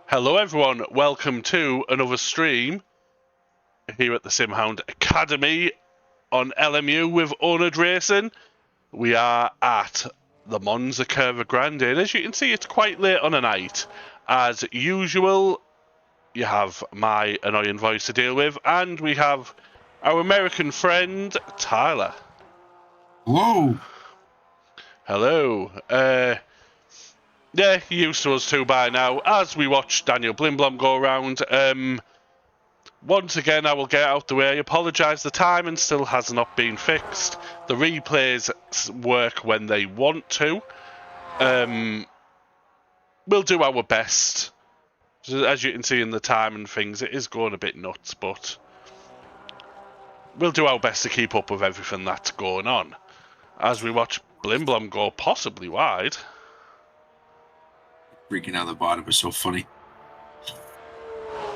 Hello everyone, welcome to another stream here at the Hound Academy on LMU with oNiD Racing. We are at the Monza curve Grande, and as you can see it's quite late on a night. As usual, you have my annoying voice to deal with, and we have our American friend Tyler. Whoa! Hello. Yeah, you're used to us too by now. As we watch Daniel Blimblom go around, once again, I will get out the way. I apologise, the timing still has not been fixed. The replays work when they want to. We'll do our best. As you can see in the time and things, it is going a bit nuts, but we'll do our best to keep up with everything that's going on. As we watch Blimblom go possibly wide. Freaking out the bottom is so funny.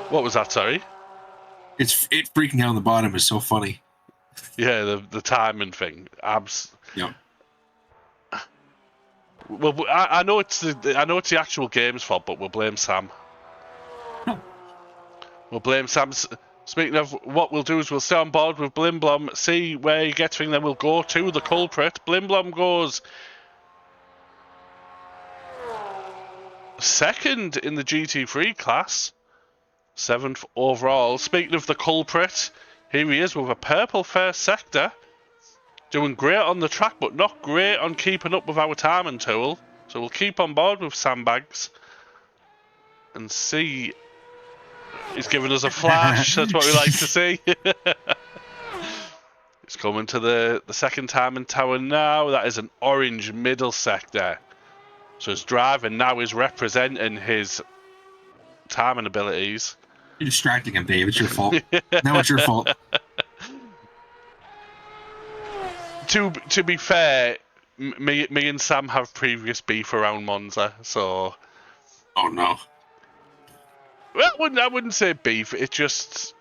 What was that, sorry? It freaking out on the bottom is so funny. Yeah, the timing thing. Yeah. Well, I know it's the actual game's fault, but we'll blame Sam. We'll blame Sam. Speaking of, what we'll do is we'll stay on board with Blimblom, see where he gets things, then we'll go to the culprit. Blimblom goes second in the GT3 class, 7th overall. Speaking of the culprit, here he is with a purple first sector. Doing great on the track, but not great on keeping up with our timing tool. So we'll keep on board with Sandbags and see. He's giving us a flash. That's what we like to see. It's coming to the second timing tower now. That is an orange middle sector. So his driving now is representing his timing abilities. You're distracting him, Dave. It's your fault. Now it's your fault. To be fair, me and Sam have previous beef around Monza, so. Oh no. Well, I wouldn't say beef. It just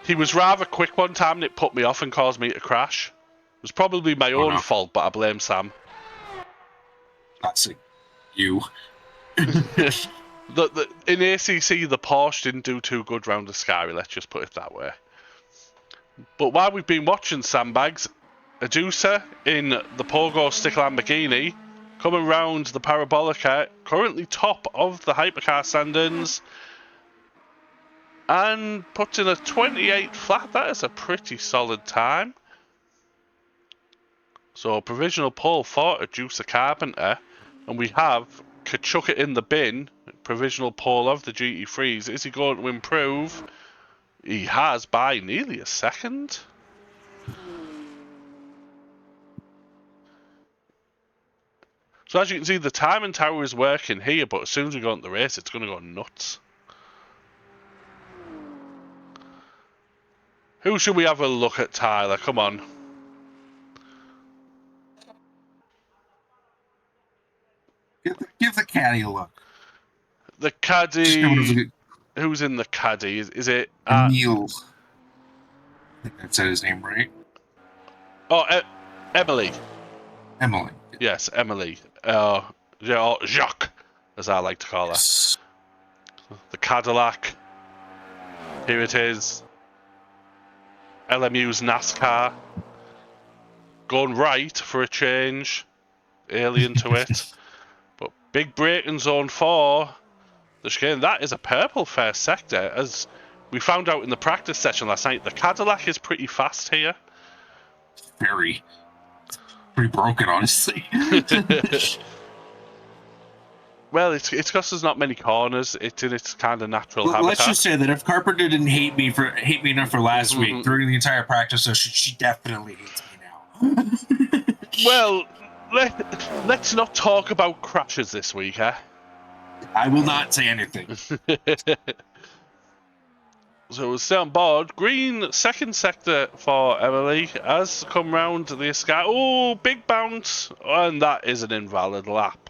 he was rather quick one time, and it put me off and caused me to crash. It was probably my own fault, but I blame Sam. Classic. You. In ACC, the Porsche didn't do too good round the Sky. Let's just put it that way. But while we've been watching Sandbags, Adusa in the Pogo Stick Lamborghini coming round the Parabolica, currently top of the hypercar standings, and puts in a 28 flat. That is a pretty solid time. So provisional pole for Adusa Carpenter, and we have Kachuka in the bin, provisional pole of the GT3s. Is he going to improve? He has by nearly a second. So as you can see, the timing tower is working here, but as soon as we go into the race, it's going to go nuts. Who should we have a look at, Tyler? Come on. Give the caddy a look. The caddy. Who's in the caddy? Is it Neil? I think that said his name right. Oh, Emily. Emily. Yes, Emily. Jacques, as I like to call her. Yes. The Cadillac. Here it is. LMU's NASCAR. Going right for a change. Alien to it. But big break in zone 4. The chicane, that is a purple first sector. As we found out in the practice session last night, the Cadillac is pretty fast here. Very broken, honestly. Well, it's because there's not many corners. It's in its kind of natural habitat. Let's just say that if Carpenter didn't hate me enough for last week during the entire practice session, she definitely hates me now. Well, let's not talk about crashes this week, eh? I will not say anything. So we'll stay on board. Green second sector for Emily has come round to the sky. Oh, big bounce, and that is an invalid lap.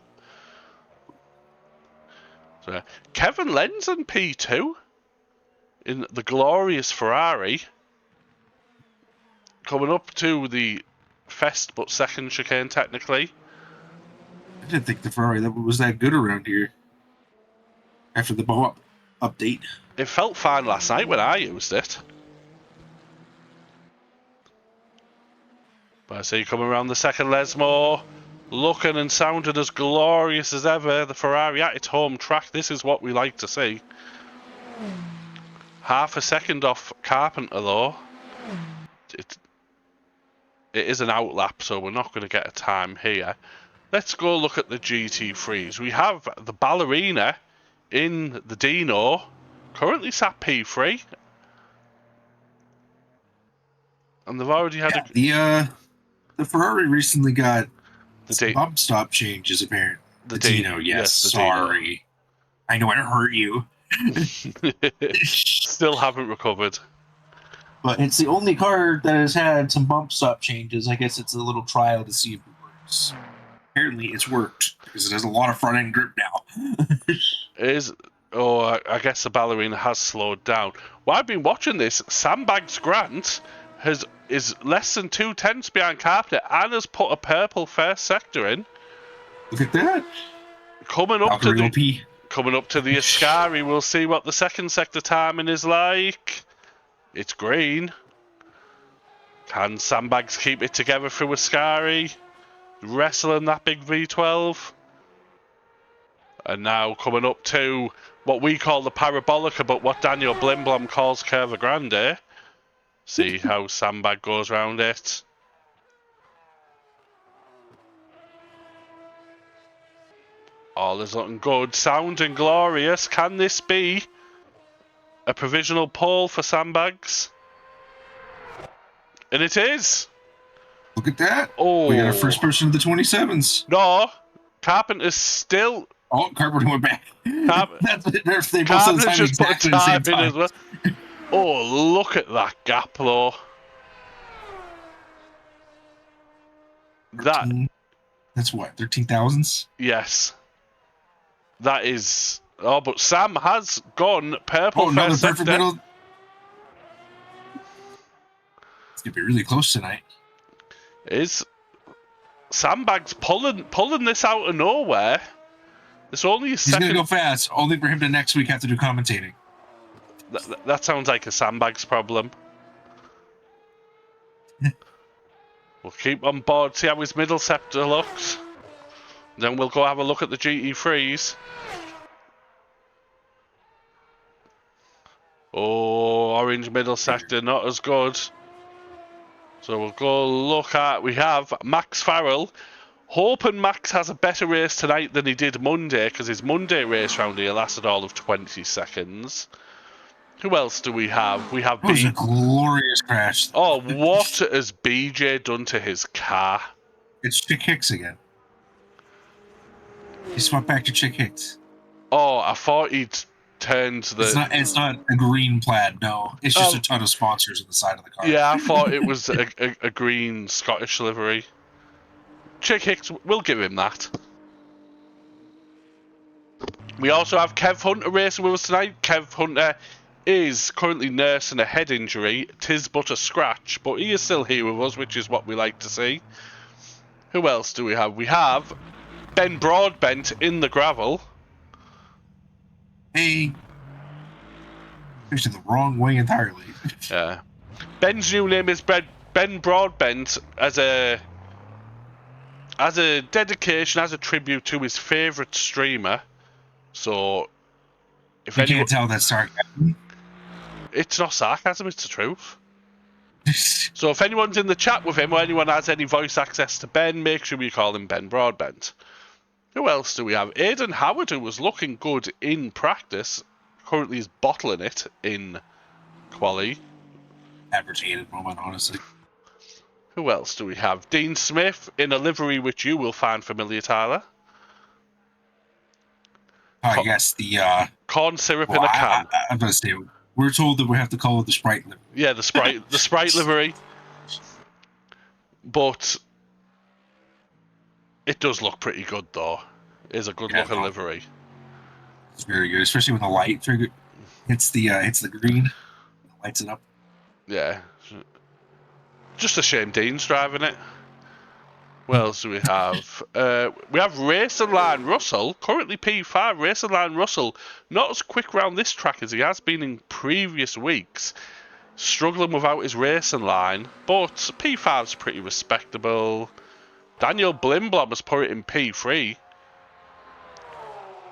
So Kevin Lenz in P2 in the glorious Ferrari, coming up to the first but second chicane technically. I didn't think the Ferrari was that good around here. after the bow update. It felt fine last night when I used it. But I see you coming around the second Lesmore, looking and sounding as glorious as ever. The Ferrari at its home track. This is what we like to see. Half a second off Carpenter though. It is an outlap, so we're not going to get a time here. Let's go look at the GT3s. We have the Ballerina in the Dino, currently sat P3. And they've already had the Ferrari recently got the bump stop changes apparently. The Dino, yes. The sorry. Dino. I know it hurt you. Still haven't recovered. But it's the only car that has had some bump stop changes. I guess it's a little trial to see if it works. Apparently it's worked because it has a lot of front end grip now. I guess the Ballerina has slowed down. Well, I've been watching this. Sandbags Grant is less than 2/10 behind Carpenter and has put a purple first sector in. Look at that. Coming up to the Ascari, we'll see what the second sector timing is like. It's green. Can Sandbags keep it together through Ascari? Wrestling that big V12. And now coming up to what we call the Parabolica, but what Daniel Blimblom calls Curva Grande. See how Sandbag goes around it. All is looking good. Sounding glorious. Can this be a provisional pole for Sandbags? And it is. Look at that. Oh, we got our first person of the 27s. No, Carpenter's still. Oh, Carpenter went back. Carpenter's just put a time in as well. Oh, look at that gap, though. That's what, 13,000s? Yes. That is. Oh, but Sam has gone purple. Oh, another perfect middle. It's gonna be really close tonight. Is Sandbags pulling this out of nowhere? It's only a second. He's gonna go fast. Only for him to next week have to do commentating. That sounds like a Sandbags problem. We'll keep on board, see how his middle sector looks. Then we'll go have a look at the GT3s. Oh, orange middle sector, not as good. So we'll go look at, we have Max Farrell. Hoping Max has a better race tonight than he did Monday, because his Monday race round here lasted all of 20 seconds. Who else do we have? We have It was a glorious crash. Oh, what has BJ done to his car? It's Chick Hicks again. He swapped back to Chick Hicks. Oh, I thought he'd turned the... It's not a green plaid, no. It's just a ton of sponsors on the side of the car. Yeah, I thought it was a green Scottish livery. Chick Hicks, we'll give him that. We also have Kev Hunter racing with us tonight. Kev Hunter is currently nursing a head injury. 'Tis but a scratch, but he is still here with us, which is what we like to see. Who else do we have? We have Ben Broadbent in the gravel. Hey. It's in the wrong way entirely. Yeah. Ben's new name is Ben Broadbent as a dedication, as a tribute to his favourite streamer. So, if you can't tell that's sarcasm. It's not sarcasm, it's the truth. So if anyone's in the chat with him or anyone has any voice access to Ben, make sure we call him Ben Broadbent. Who else do we have? Aidan Howard, who was looking good in practice, currently is bottling it in quali. Advertised moment, honestly. Who else do we have? Dean Smith in a livery which you will find familiar, Tyler. Yes, the corn syrup in a can. I'm gonna say we're told that we have to call it the Sprite livery. Yeah, the Sprite livery. But it does look pretty good, though. It is a good looking livery. It's very good, especially when the light hits the green, lights it up. Yeah. Just a shame Dean's driving it. What else do we have? We have Racing Line Russell, currently P5. Racing Line Russell, not as quick round this track as he has been in previous weeks. Struggling without his racing line, but P5's pretty respectable. Daniel Blimblom has put it in P3.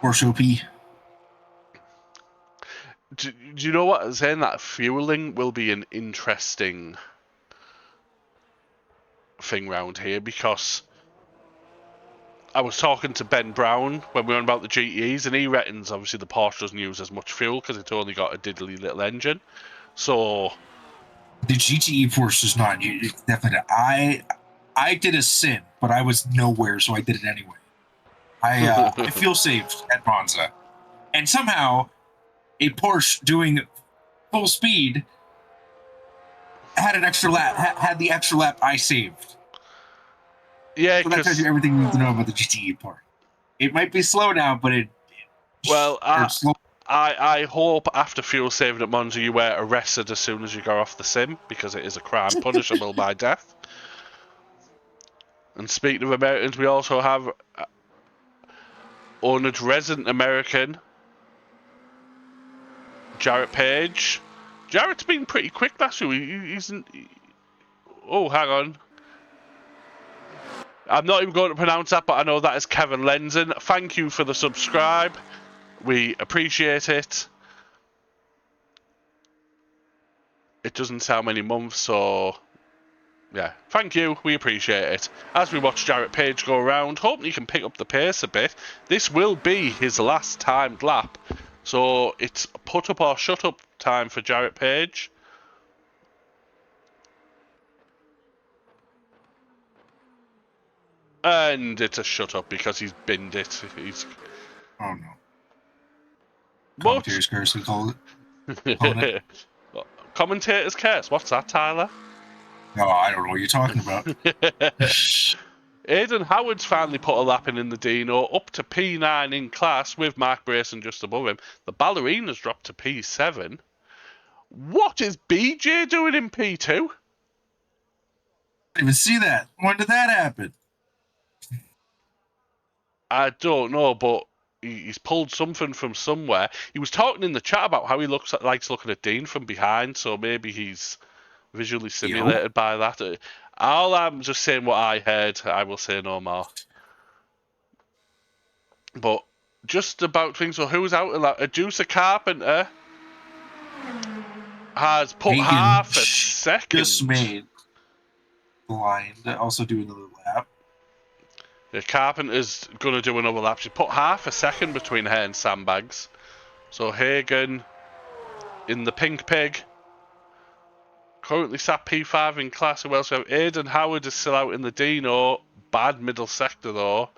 Porsche OP. Do you know what I'm saying? That fueling will be an interesting thing round here, because I was talking to Ben Brown when we were on about the GTEs, and he reckons obviously the Porsche doesn't use as much fuel because it's only got a diddly little engine. So the GTE Porsche does not. Definitely. I did a sim, but I was nowhere, so I did it anyway. I feel safe at Monza, and somehow a Porsche doing full speed had an extra lap. Had the extra lap I saved. Yeah, so that tells you everything you need to know about the GTE part. It might be slow now, but I hope after fuel saving at Monza you were arrested as soon as you go off the sim, because it is a crime punishable by death. And speaking of Americans, we also have oNiD resident American Jarrett Page. Jarrett's been pretty quick last week. Oh, hang on. I'm not even going to pronounce that, but I know that is Kevin Lenzen. Thank you for the subscribe. We appreciate it. It doesn't say how many months, so yeah, thank you. We appreciate it. As we watch Jarrett Page go around, hoping he can pick up the pace a bit. This will be his last timed lap, so it's put up or shut up time for Jarrett Page. And it's a shut up because he's binned it. Oh no. Commentator's curse, we call it. Commentator's curse? What's that, Tyler? No, I don't know what you're talking about. Aidan Howard's finally put a lap in the Dino, up to P9 in class with Mark Brayson just above him. The Ballerina's dropped to P7. What is BJ doing in P2? I didn't even see that. When did that happen? I don't know, but he's pulled something from somewhere. He was talking in the chat about how he likes looking at Dean from behind, so maybe he's visually stimulated by that. I'm just saying what I heard. I will say no more. But just about things. So who's out? Adducer Carpenter has put half a second. Just made blind. Also doing another lap. The Carpenter's going to do another lap. She put half a second between her and Sandbags. So Hagen in the Pink Pig. Currently sat P5 in class. Who else we have? Aidan Howard is still out in the Dino. Bad middle sector though.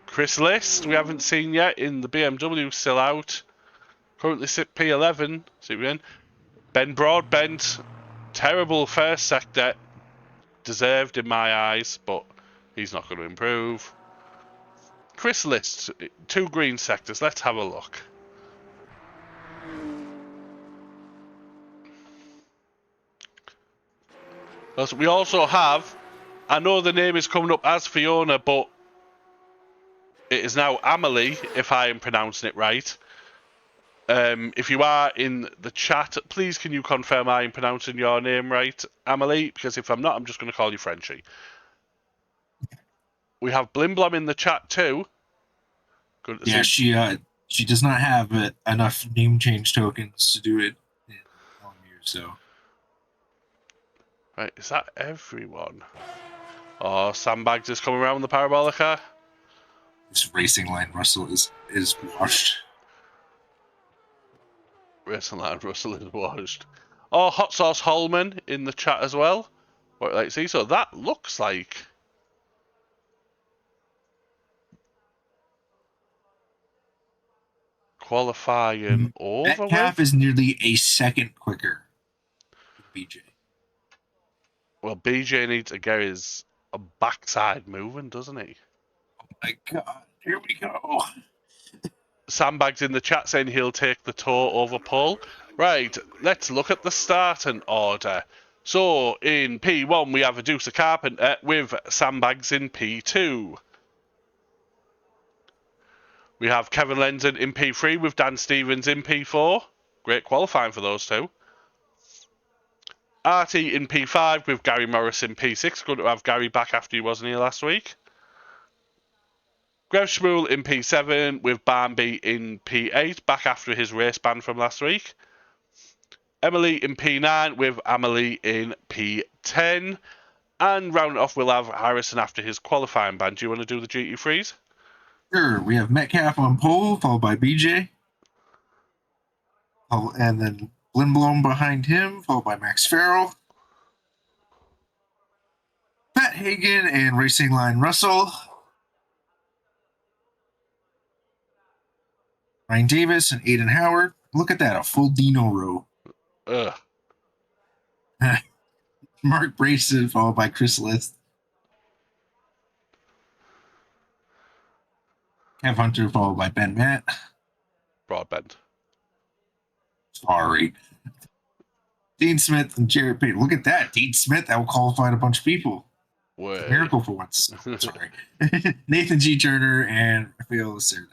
Chris List we haven't seen yet in the BMW, still out. Currently sit P11. See we in. Ben Broadbent. Terrible first sector. Deserved in my eyes, but he's not going to improve. Chris List, 2 green sectors. Let's have a look. We also have, I know the name is coming up as Fiona, but it is now Amelie, if I am pronouncing it right. If you are in the chat, please can you confirm I am pronouncing your name right, Amelie? Because if I'm not, I'm just going to call you Frenchie. We have Blimblom in the chat too. Good to see. She does not have enough name change tokens to do it in LMU, so. Right, is that everyone? Oh, Sandbags is coming around the Parabolica. This Racing Line Russell is washed. Racing Line Russell is washed. Oh, Hot Sauce Holman in the chat as well. What like see? So that looks like qualifying over. Metcalf is nearly a second quicker than BJ. Well, BJ needs to get his backside moving, doesn't he? Oh my god, here we go. Sandbags in the chat saying he'll take the tour over Paul. Right, let's look at the starting order. So in P1 we have Adusa Carpenter with Sandbags in P2. We have Kevin Lenzen in P3 with Dan Stevens in P4. Great qualifying for those two. Artie in P5 with Gary Morris in P6. Good to have Gary back after he wasn't here last week. Grev Schmuel in P7 with Barnby in P8, back after his race ban from last week. Emily in P9 with Amelie in P10. And round it off, we'll have Harrison after his qualifying ban. Do you want to do the GT3s? Sure. We have Metcalf on pole, followed by BJ. Oh, and then Lindblom behind him, followed by Max Farrell. Pat Hagen and Racing Line Russell. Ryan Davis and Aiden Howard. Look at that, a full Dino row. Ugh. Mark Brayson, followed by Chris List. Kev Hunter, followed by Ben Matt. Broadbent. Sorry. Dean Smith and Jared Payton. Look at that. Dean Smith out-qualified a bunch of people. Way. Miracle for once. Sorry. Nathan G. Turner and Rafael Lacerda.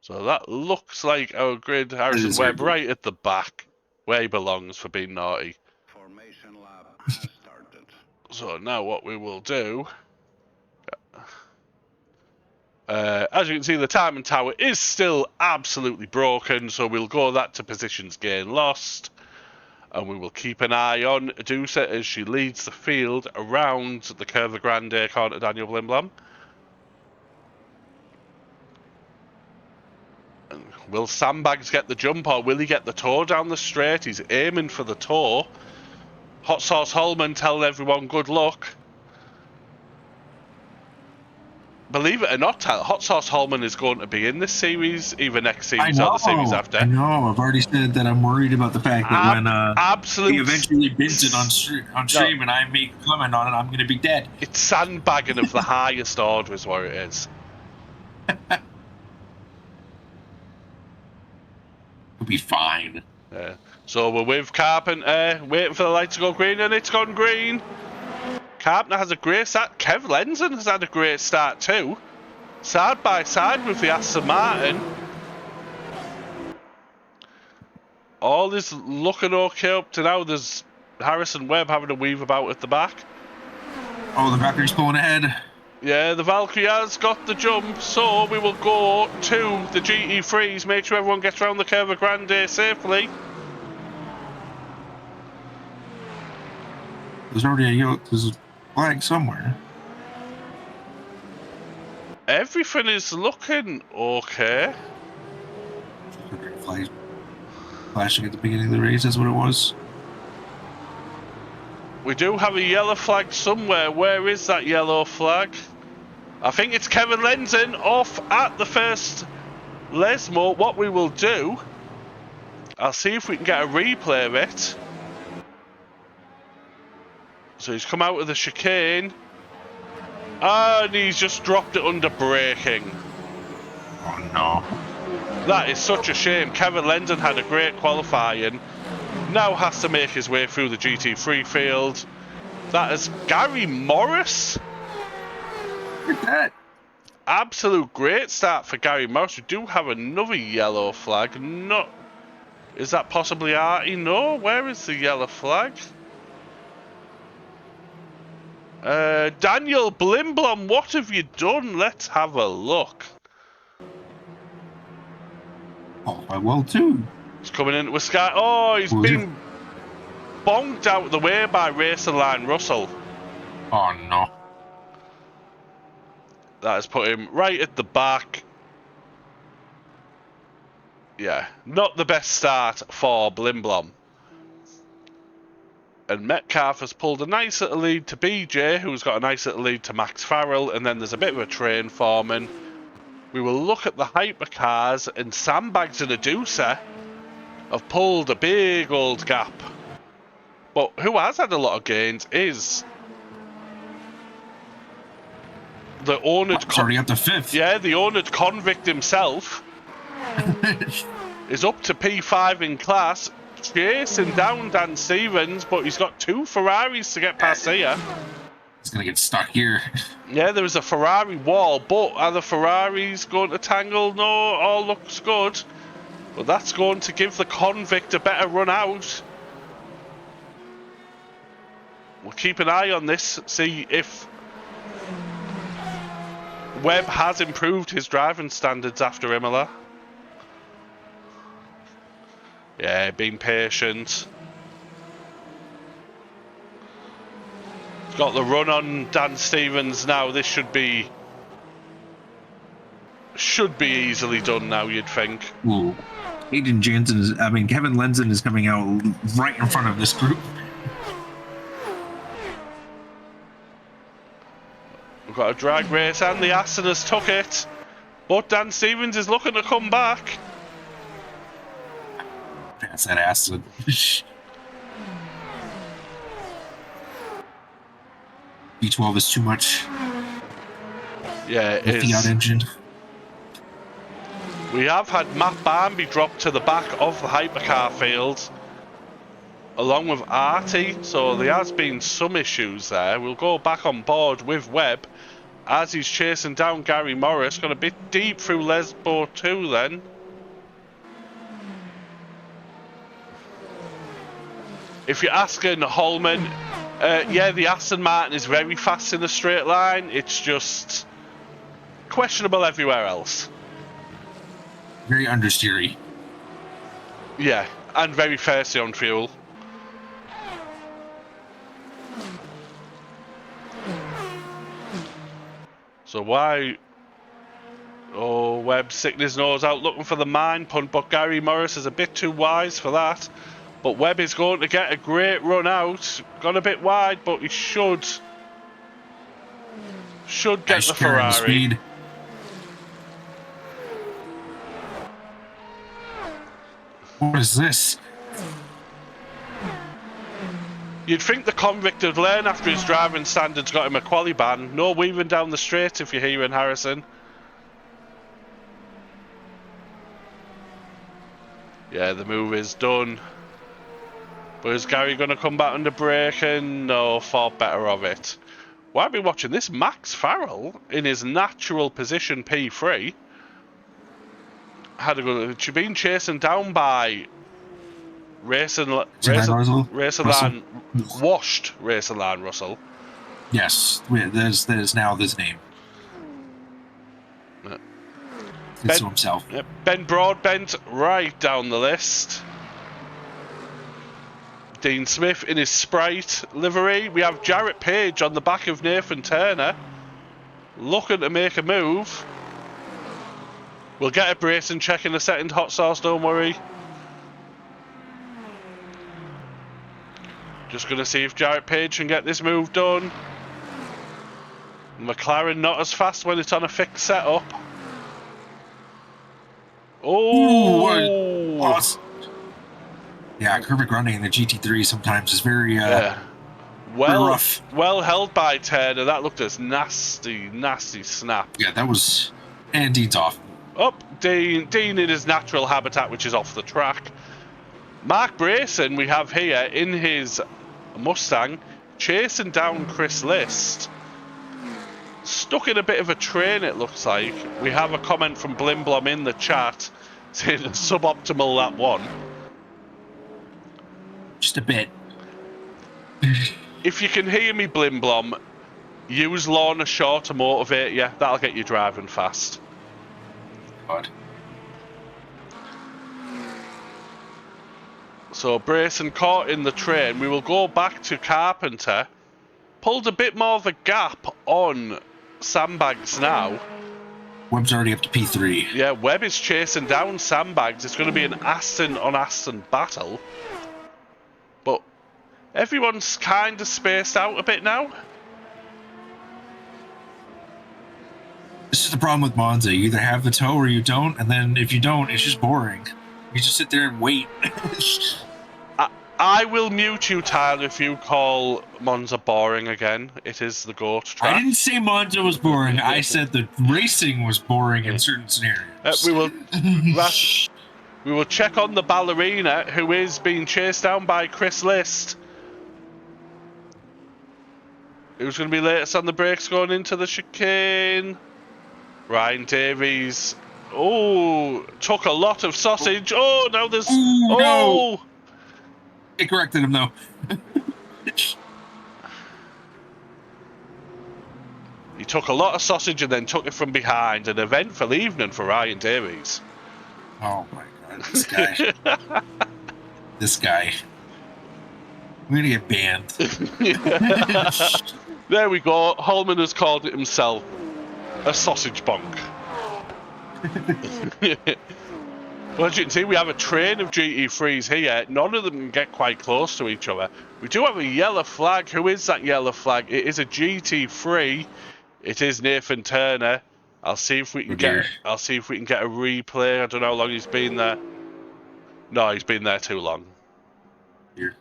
So that looks like our grid. Harrison Webb right at the back, where he belongs for being naughty. Formation lab has started. So now what we will do, as you can see, the timing tower is still absolutely broken, so we'll go that to positions gain lost, and we will keep an eye on Adusa as she leads the field around the curve of Grande according to Daniel Blimblam. Will Sandbags get the jump, or will he get the toe down the straight? He's aiming for the toe. Hot Sauce Holman telling everyone good luck. Believe it or not, Hot Sauce Holman is going to be in this series, either next series or the series after. I know. I've already said that I'm worried about the fact that when he eventually bins it on stream and I make a comment on it, I'm going to be dead. It's sandbagging of the highest order is what it is. It'll be fine. Yeah. So we're with Carpenter, waiting for the light to go green, and it's gone green. Carpenter has a great start. Kev Lenzen has had a great start too. Side by side with the Aston Martin. All is looking okay up to now. There's Harrison Webb having a weave about at the back. Oh, the Valkyrie's pulling ahead. Yeah, the Valkyrie has got the jump, so we will go to the GT3s. Make sure everyone gets around the curve of Grande safely. There's already there's a flag somewhere. Everything is looking okay. Flag flashing at the beginning of the race, that's what it was. We do have a yellow flag somewhere. Where is that yellow flag? I think it's Kevin Lenzen off at the first Lesmo. What we will do, I'll see if we can get a replay of it. So he's come out of the chicane. And he's just dropped it under braking. Oh no. That is such a shame. Kevin Lenzen had a great qualifying. Now has to make his way through the GT3 field. That is Gary Morris. Look at that. Absolute great start for Gary Morris. We do have another yellow flag. No, is that possibly Artie? No, where is the yellow flag? Daniel Blimblom, what have you done? Let's have a look. Oh, I will too. He's coming into a sky. Oh, he's been bonked out of the way by Racing Line Russell. Oh no. That has put him right at the back. Yeah, not the best start for Blimblom. And Metcalf has pulled a nice little lead to BJ, who's got a nice little lead to Max Farrell, and then there's a bit of a train forming. We will look at the hypercars, and Sandbags and Adusa have pulled a big old gap. But who has had a lot of gains is the oNiD. Already up to fifth. Yeah, the oNiD convict himself is up to P5 in class. chasing down Dan Stevens, but he's got 2 Ferraris to get past here. He's gonna get stuck here. Yeah, there was a Ferrari wall, but are the Ferraris going to tangle? No, all looks good. But that's going to give the Convict a better run out. We'll keep an eye on this, see if Webb has improved his driving standards after Imola. Yeah, being patient. He's got the run on Dan Stevens now. This should be easily done now, you'd think. Ooh. Kevin Lenzen is coming out right in front of this group. We've got a drag race and the Aston has took it. But Dan Stevens is looking to come back. That's that Aston. V12 is too much. Yeah, it is. Fiat engine. We have had Matt Barnby dropped to the back of the hypercar field, along with Artie, so there has been some issues there. We'll go back on board with Webb as he's chasing down Gary Morris. Got a bit deep through Lesbo too then. If you're asking Holman, yeah, the Aston Martin is very fast in a straight line. It's just questionable everywhere else. Very understeery. Yeah, and very thirsty on fuel. So why... Oh, Webb sticking his nose out looking for the mine punt, but Gary Morris is a bit too wise for that. But Webb is going to get a great run out. Gone a bit wide, but he should get Nice the turn Ferrari. speed. What is this? You'd think the convict would learn after his driving standards got him a quali ban. No weaving down the straight if you're hearing Harrison. Yeah, the move is done. But is Gary going to come back under braking? No, thought better of it. Why are we watching this? Max Farrell in his natural position P3 had a good. She's been chasing down by Racing Line, washed Racing Line Russell. Yes, that is now his name. It's to himself. Ben Broadbent right down the list. Dean Smith in his Sprite livery. We have Jarrett Page on the back of Nathan Turner, looking to make a move. We'll get a bracing check in a second, Hot Sauce, don't worry. Just going to see if Jarrett Page can get this move done. McLaren not as fast when it's on a fixed setup. Oh! Awesome. Yeah, Grande in the GT3 sometimes is very rough. Well held by Turner. That looked as nasty snap. Yeah, that was... And Dean's off. Dean in his natural habitat, which is off the track. Mark Brayson we have here in his Mustang, chasing down Chris List. Stuck in a bit of a train, it looks like. We have a comment from Blimblom in the chat saying suboptimal that one. Just a bit. If you can hear me, Blimblom, use Lorna Shaw to motivate you. That'll get you driving fast. God. So Brayson caught in the train. We will go back to Carpenter. Pulled a bit more of a gap on Sandbags now. Webb's already up to P3. Yeah, Webb is chasing down Sandbags. It's going to be an Aston on Aston battle. But everyone's kind of spaced out a bit now. This is the problem with Monza. You either have the tow or you don't, and then if you don't, it's just boring. You just sit there and wait. I will mute you, Tyler, if you call Monza boring again. It is the GOAT track. I didn't say Monza was boring. I said the racing was boring in certain scenarios. We will... We will check on the ballerina, who is being chased down by Chris List. Who's going to be latest on the brakes going into the chicane? Ryan Davies. Oh, took a lot of sausage. Oh, now there's... Ooh, oh! no. It corrected him, though. He took a lot of sausage and then took it from behind. An eventful evening for Ryan Davies. Oh, my God. This guy. This guy. We're going to get banned. There we go. Holman has called it himself a sausage bonk. Well, as you can see, we have a train of GT3s here. None of them can get quite close to each other. We do have a yellow flag. Who is that yellow flag? It is a GT3. It is Nathan Turner. I'll see if we can get a replay. I don't know how long he's been there. No, he's been there too long. Here.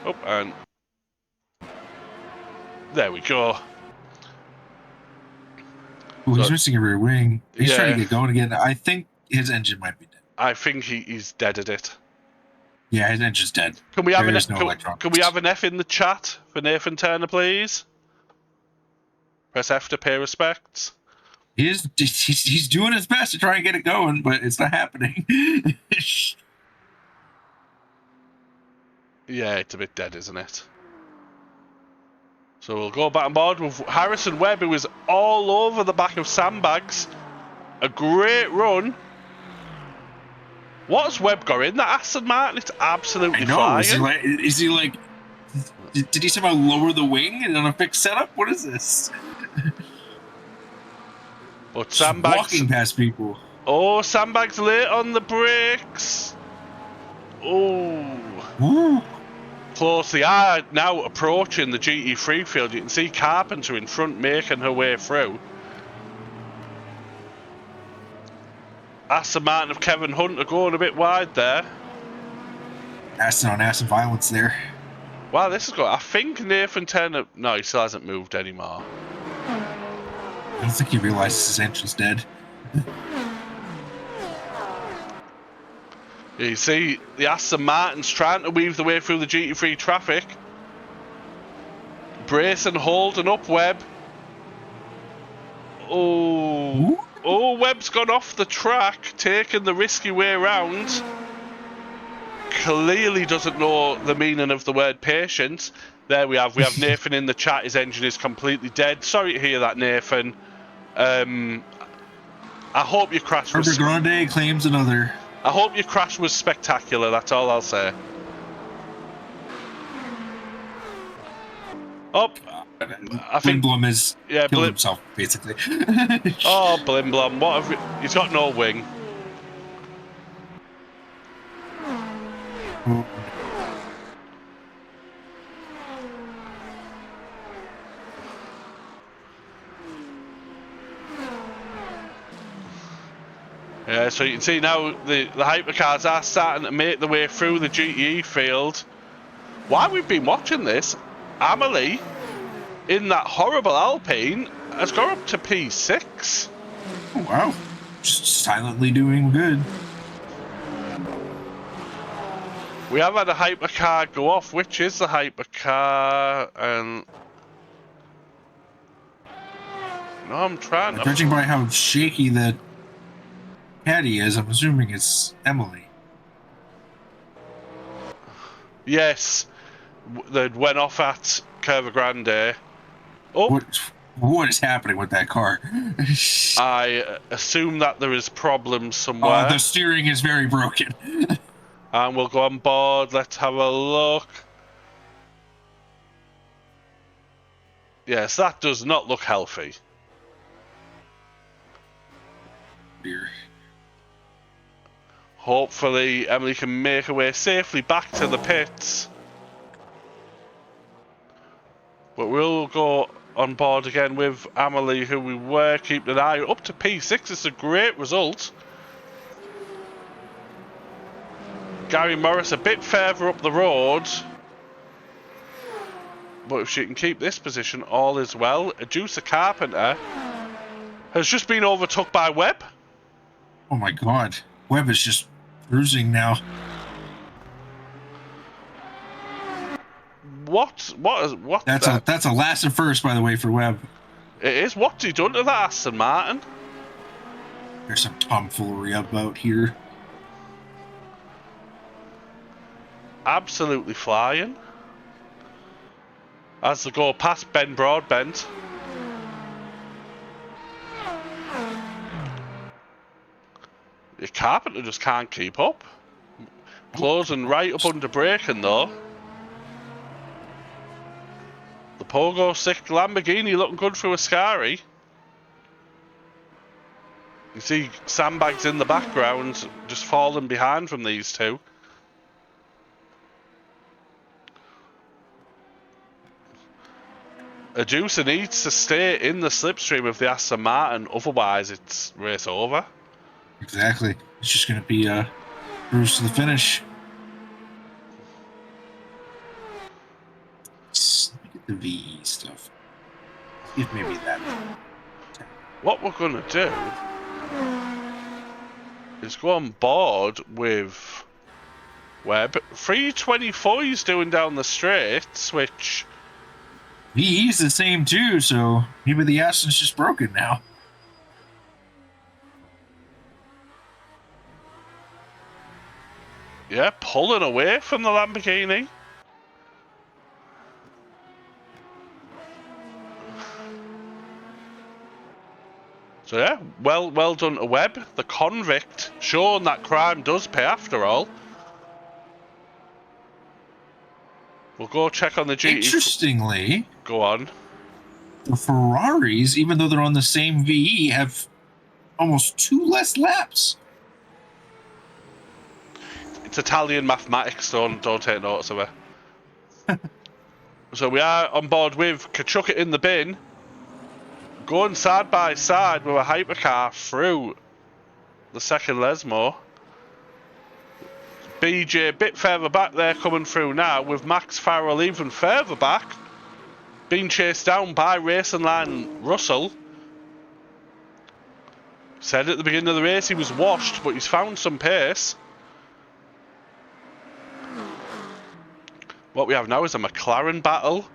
Oh, and there we go. Oh, he's missing a rear wing. He's trying to get going again. I think his engine might be dead. I think he's dead at it. Yeah, his engine's dead. Can we have Can we have an F in the chat for Nathan Turner, please? Press F to pay respects. He's doing his best to try and get it going, but it's not happening. Yeah, it's a bit dead, isn't it? So we'll go back on board with Harrison Webb, who is all over the back of sandbags. A great run. What's Webb got in that Aston Martin? It's absolutely flying. Is he like? Did he somehow lower the wing and on a fixed setup? What is this? But Just sandbags walking past people. Oh, sandbags late on the brakes. Oh. Ooh. Close. They are now approaching the GT3 field. You can see Carpenter in front making her way through. Aston Martin of Kevin Hunt are going a bit wide there. Aston on Aston violence there. Wow, this is good. I think Nathan Turner... No, he still hasn't moved anymore. I don't think he realizes his engine's dead. You see, the Aston Martin's trying to weave the way through the GT3 traffic. Bracing, holding up Webb. Oh... Ooh. Oh, Webb's gone off the track, taking the risky way around. Clearly doesn't know the meaning of the word patience. There we have Nathan in the chat. His engine is completely dead. Sorry to hear that, Nathan. I hope your crash was... Grande claims another. I hope your crash was spectacular, that's all I'll say. Oh, I think Blimblom is killed Blim... himself, basically. Oh, Blimblom, what have you... He's got no wing. Yeah, so you can see now the hypercars are starting to make their way through the GTE field. While we've been watching this, Amelie, in that horrible Alpine, has gone up to P6. Oh, wow. Just silently doing good. We have had a hypercar go off. Which is the hypercar? And no, I'm trying to... Judging by how shaky the caddy is, I'm assuming it's Emily. Yes, that went off at Curva Grande. Oh, what is happening with that car? I assume that there is problems somewhere. The steering is very broken. And we'll go on board. Let's have a look. Yes, that does not look healthy. Dear. Hopefully, Emily can make her way safely back to the pits. But we'll go on board again with Amelie, who we were keeping an eye up to P6. It's a great result. Gary Morris a bit further up the road. But if she can keep this position, all is well. Adusa Carpenter has just been overtook by Webb. Oh my god. Webb is just cruising now. What? That's a last and first, by the way, for Webb. It is. What's he done to that Aston Martin? There's some tomfoolery about here. Absolutely flying. As they go past Ben Broadbent. The Carpenter just can't keep up. Closing right up under braking though. The Pogo 6 Lamborghini looking good through Ascari. You see sandbags in the background just falling behind from these two. Adusa needs to stay in the slipstream of the Aston Martin, otherwise it's race over. Exactly. It's just going to be a cruise to the finish. Let's look at the VE stuff. See if maybe that. What we're going to do is go on board with Webb. 324 he's doing down the straights, which... VE's the same too, so maybe the Aston's just broken now. Yeah, pulling away from the Lamborghini. So yeah, well done to Webb, the convict, showing that crime does pay after all. We'll go check on the GT. Interestingly, Go on. the Ferraris, even though they're on the same VE, have almost 2 less laps. It's Italian mathematics, don't take notice of it. So we are on board with Kachuk in the bin, going side by side with a hypercar through the second Lesmo. BJ a bit further back there coming through now, with Max Farrell even further back, being chased down by Racing Line Russell. Said at the beginning of the race he was washed, but he's found some pace. What we have now is a McLaren battle.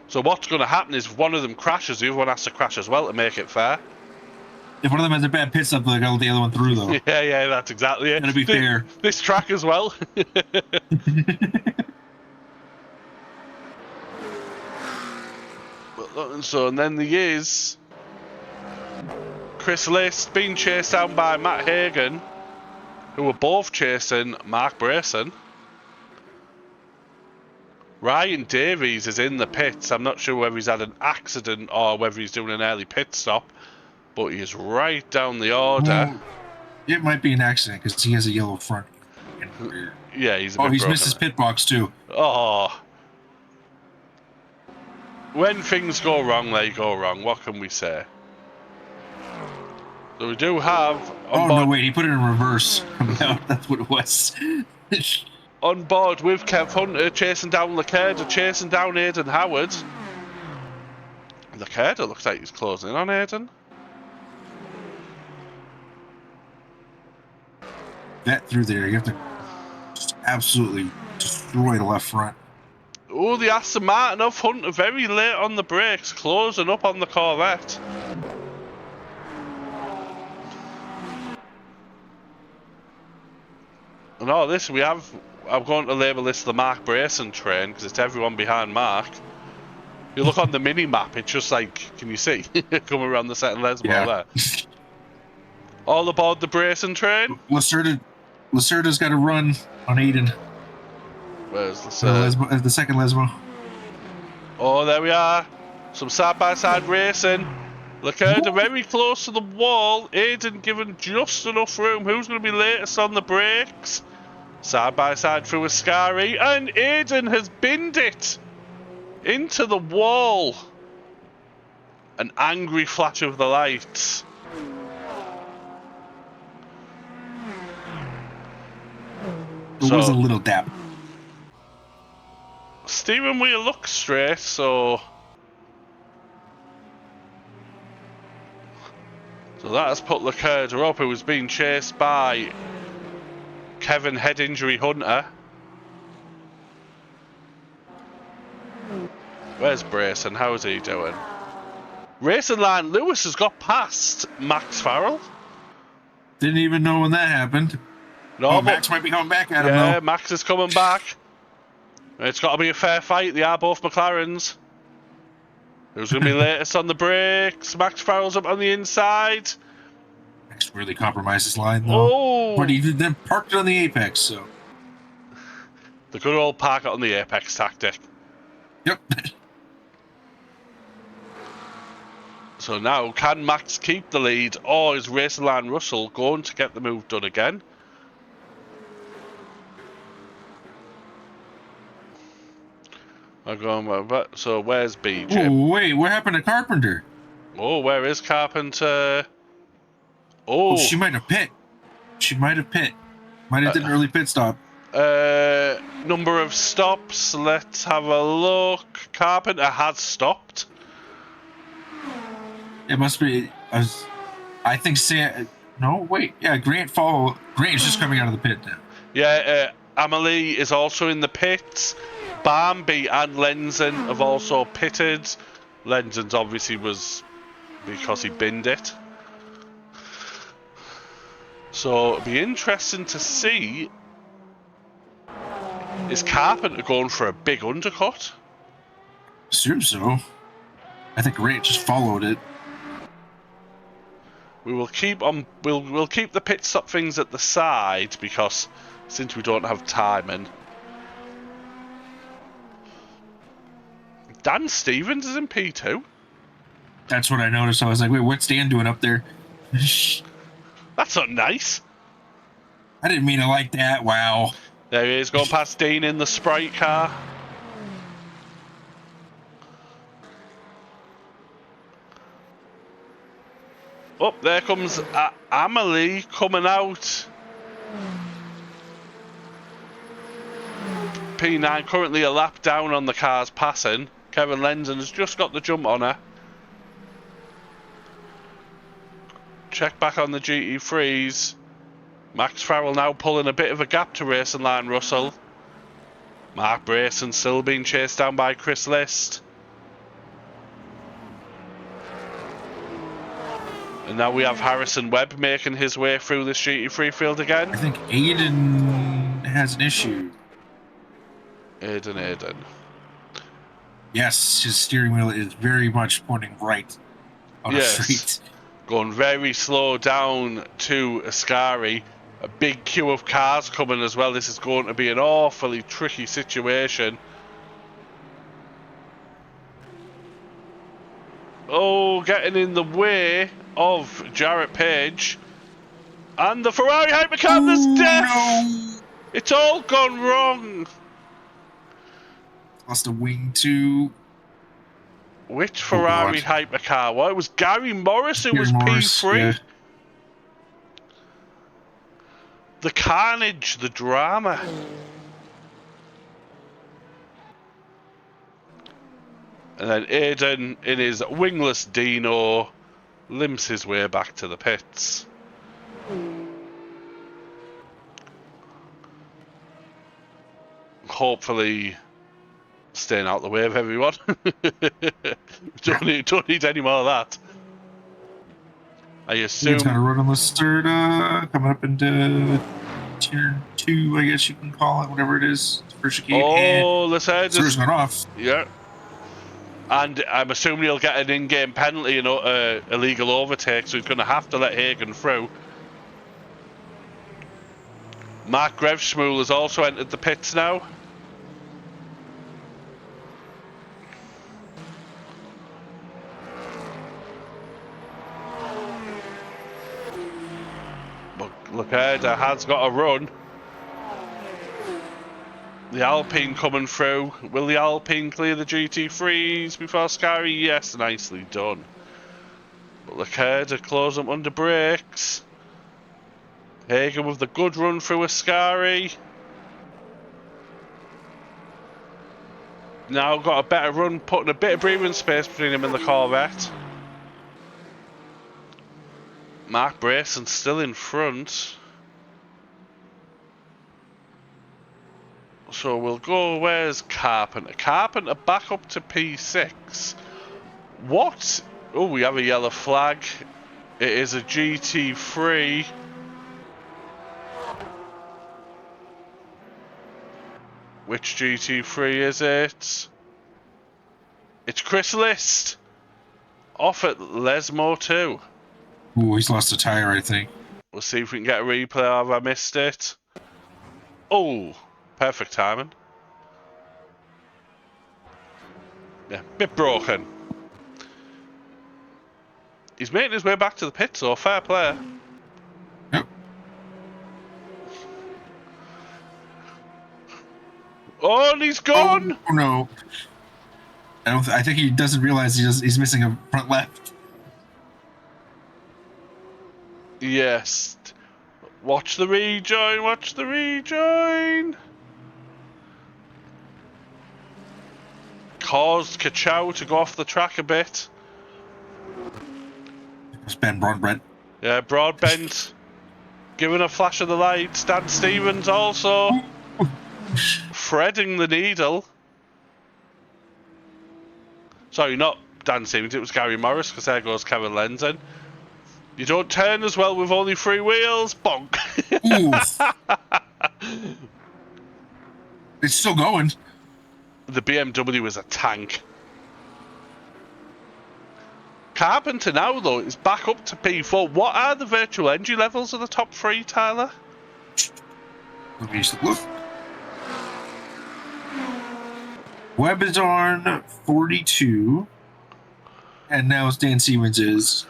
So what's going to happen is if one of them crashes, the other one has to crash as well to make it fair. If one of them has a bad pit stop, they'll go the other one through, though. Yeah, that's exactly it. Gotta be fair. This track as well. And then there is Chris List being chased down by Matt Hagan, who were both chasing Mark Brayson. Ryan Davies is in the pits. I'm not sure whether he's had an accident or whether he's doing an early pit stop, but he's right down the order. Well, it might be an accident because he has a yellow front and rear. Yeah, he's missed his pit box too. Oh. When things go wrong, they go wrong. What can we say? So we do have... no, wait, he put it in reverse. No, that's what it was. On board with Kev Hunter, chasing down Lacerda, chasing down Aidan Howard. Lacerda looks like he's closing in on Aidan. That through there, you have to just absolutely destroy the left front. Oh, the Aston Martin of Hunter very late on the brakes, closing up on the Corvette. And all this, I'm going to label this the Mark Brayson train because it's everyone behind Mark. You look on the mini map, it's just like, can you see? Coming around the second Lesmo there. All aboard the Brayson train. Lacerda's got to run on Aiden. Where's Lacerda? The second Lesmo. Oh, there we are. Some side-by-side racing. Lacerda very close to the wall. Aiden given just enough room. Who's going to be latest on the brakes? Side-by-side through Ascari. And Aiden has binned it into the wall. An angry flash of the lights. It was a little dap. Steering wheel looks straight, so that has put Leclerc up, who was being chased by Kevin Head Injury Hunter. Where's Brayson? How's he doing? Racing Line Lewis has got past Max Farrell. Didn't even know when that happened. No, Oh, but Max might be coming back at him, yeah, though. Max is coming back. It's got to be a fair fight. They are both McLarens. Who's going to be latest on the brakes? Max Farrell's up on the inside. Max really compromised his line, though. Oh! But he then parked it on the apex, so. The good old park it on the apex tactic. Yep. So now, can Max keep the lead, or is Racerline Russell going to get the move done again? I'm going, so where's BJ? Oh, wait, what happened to Carpenter? Oh, where is Carpenter? Oh, she might have pit. She might have pit. Might have did an early pit stop. Number of stops, let's have a look. Carpenter has stopped. It must be. I think Sam. No, wait. Yeah, Grant's just coming out of the pit now. Yeah, Amelie is also in the pits. Barmby and Lenzen have also pitted. Lenzen's obviously was because he binned it. So it'll be interesting to see. Is Carpenter going for a big undercut? Assume so. I think Grant just followed it. We will keep on. We'll keep the pit stop things at the side because since we don't have timing. Dan Stevens is in P2. That's what I noticed. I was like, wait, what's Dan doing up there? That's not nice. I didn't mean it like that. Wow. There he is, going past Dean in the Sprite car. Oh, there comes Amelie coming out. P9 currently a lap down on the cars passing. Kevin Lenzen has just got the jump on her. Check back on the GT3s. Max Farrell now pulling a bit of a gap to Racing Line Russell. Mark Brayson still being chased down by Chris List. And now we have Harrison Webb making his way through this GT3 field again. I think Aiden has an issue. Aiden. Yes, his steering wheel is very much pointing right on a street. Going very slow down to Ascari. A big queue of cars coming as well. This is going to be an awfully tricky situation. Oh, getting in the way of Jarrett Page. And the Ferrari Hypercar, there's death! No. It's all gone wrong. Lost a wing too. Which Ferrari Hypercar? Well, it was Gary Morris who was P3. Yeah. The carnage, the drama. And then Aiden, in his wingless Dino, limps his way back to the pits. Hopefully staying out the way of everyone. don't need any more of that. I assume he's got to run on the start, coming up into tier 2, I guess you can call it, whatever it is. First chicane. Oh, let's say just got off. Yeah. And I'm assuming he'll get an in-game penalty, illegal overtake, so he's going to have to let Hagen through. Mark Grevschmuel has also entered the pits now. Leclerc has got a run. The Alpine coming through. Will the Alpine clear the GT3s before Scary? Yes, nicely done. But Leclerc to close them under brakes. Hagen with the good run through Ascari. Now got a better run, putting a bit of breathing space between him and the Corvette. Mark Brayson still in front. So we'll go, where's Carpenter? Carpenter back up to P6. What? Oh, we have a yellow flag. It is a GT3. Which GT3 is it? It's Chris List. Off at Lesmo too. Ooh, he's lost a tire, I think. We'll see if we can get a replay or have I missed it. Oh, perfect timing. Yeah, bit broken. He's making his way back to the pit, so fair play. Yep. Oh, and he's gone! Oh no. I think he doesn't realize he's missing a front left. Yes. Watch the rejoin, watch the rejoin! Caused Kachow to go off the track a bit. It's Ben Broadbent. Yeah, Broadbent giving a flash of the lights. Dan Stevens also threading the needle. Sorry, not Dan Stevens, it was Gary Morris, because there goes Kevin Lenzen. You don't turn as well with only 3 wheels. Bonk. It's still going. The BMW is a tank. Carpenter now, though, is back up to P4. What are the virtual energy levels of the top 3, Tyler? Let me just look. Webb is on 42. And now Dan Stevens is.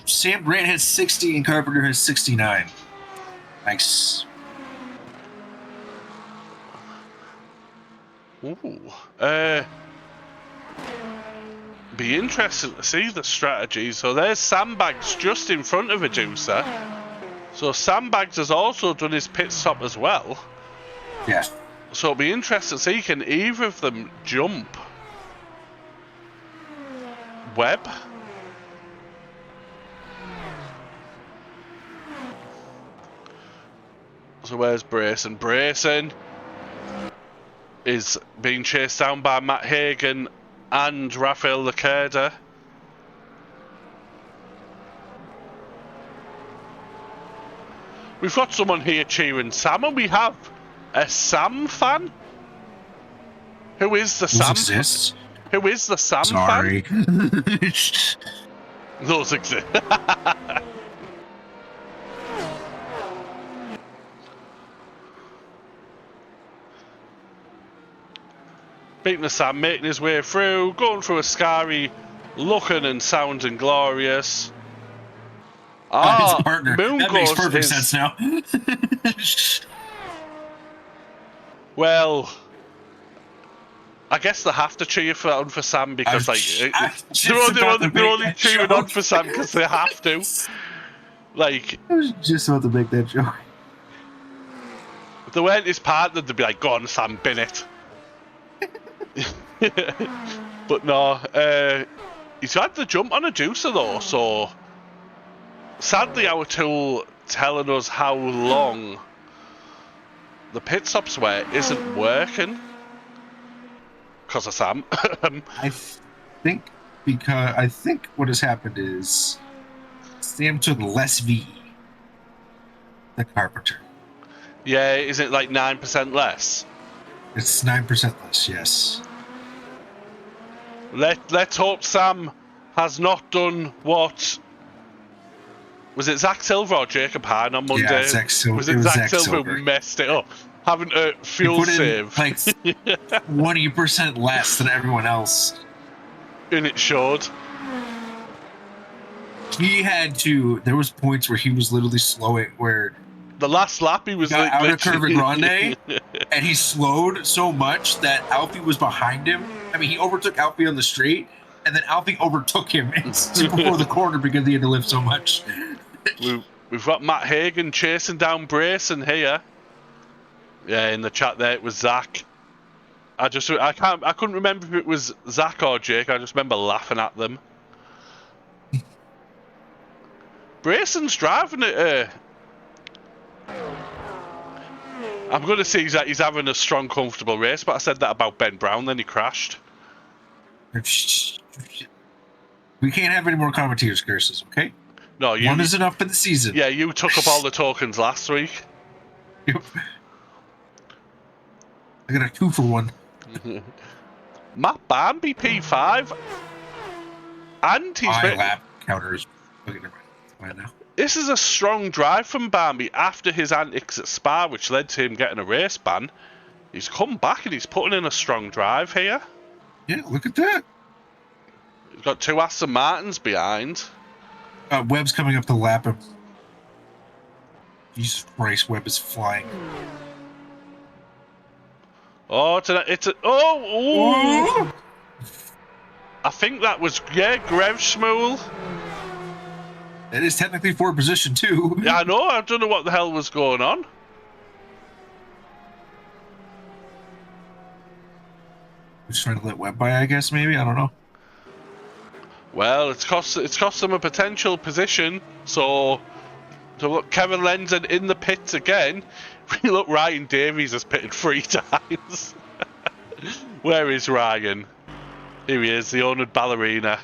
Sam Grant has 60 and Carpenter has 69. Nice. Ooh. Be interesting to see the strategy. So there's Sandbags just in front of Adusa. So Sandbags has also done his pit stop as well. Yeah. So it'll be interesting to see, can either of them jump Webb? So where's Brayson? Brayson is being chased down by Matt Hagan and Rafael Lacerda. We've got someone here cheering Sam, and we have a Sam fan. Who is the Sam? Exists? Who is the Sam Sorry. fan? Those exist. Beating the Sam, making his way through, going through a scary, looking and sounding glorious. His partner. That makes perfect sense now. Well, I guess they have to cheer for Sam because they're only cheering on for Sam because they have to. Like, I was just about to make that joke. If they weren't his partner, they'd be like, "Go on, Sam, bin it." But no, he's had the jump on a juicer though, so sadly our tool telling us how long the pit stops were isn't working because of Sam. I think what has happened is Sam took less V than Carpenter. Yeah, is it like 9% less? It's 9% less, yes. Let's hope Sam has not done what. Was it Zach Silver or Jacob Hahn on Monday? Yeah, Zach Silver. Was it Zach Silver who messed it up? Having a fuel save. Like 20% less than everyone else. And it showed. He had to. There was points where he was literally slowing. Where the last lap he was got like out of curve at Grande, and he slowed so much that Alfie was behind him. I mean, he overtook Alfie on the straight, and then Alfie overtook him before the corner because he had to lift so much. We've got Matt Hagan chasing down Brayson here. Yeah, in the chat there it was Zach. I couldn't remember if it was Zach or Jake. I just remember laughing at them. Brayson's driving it. I'm going to see that he's having a strong, comfortable race, but I said that about Ben Brown, then he crashed. We can't have any more commentators curses, okay? No, One is enough for the season. Yeah, you took up all the tokens last week. Yep. I got a 2 for 1. Matt Bambi P5. And he's My lap counters. Okay, never mind. It's fine now. This is a strong drive from Bambi after his antics at Spa, which led to him getting a race ban. He's come back and he's putting in a strong drive here. Yeah, look at that. He's got 2 Aston Martins behind. Webb's coming up to lap him. Jesus Christ, Webb is flying. Oh, oh! I think that was, Grev Schmool. That is technically for position 2. Yeah, I know. I don't know what the hell was going on. Just trying to let Webb by, I guess, maybe? I don't know. Well, it's cost them a potential position. So look, Kevin Lenzen in the pits again. We look, Ryan Davies has pitted 3 times. Where is Ryan? Here he is, the oNiD ballerina.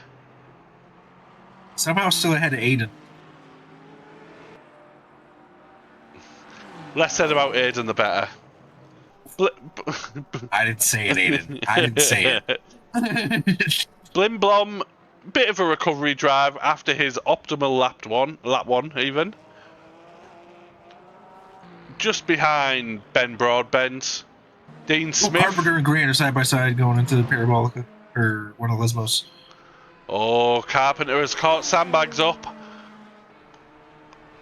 Somehow still ahead of Aiden. Less said about Aiden, the better. I didn't say it, Aiden. I didn't say it. Blimblom, bit of a recovery drive after his optimal lap one even. Just behind Ben Broadbent. Dean Smith. Carpenter and Grant are side by side going into the Parabolica, or one of Lesmos. Oh, Carpenter has caught sandbags up.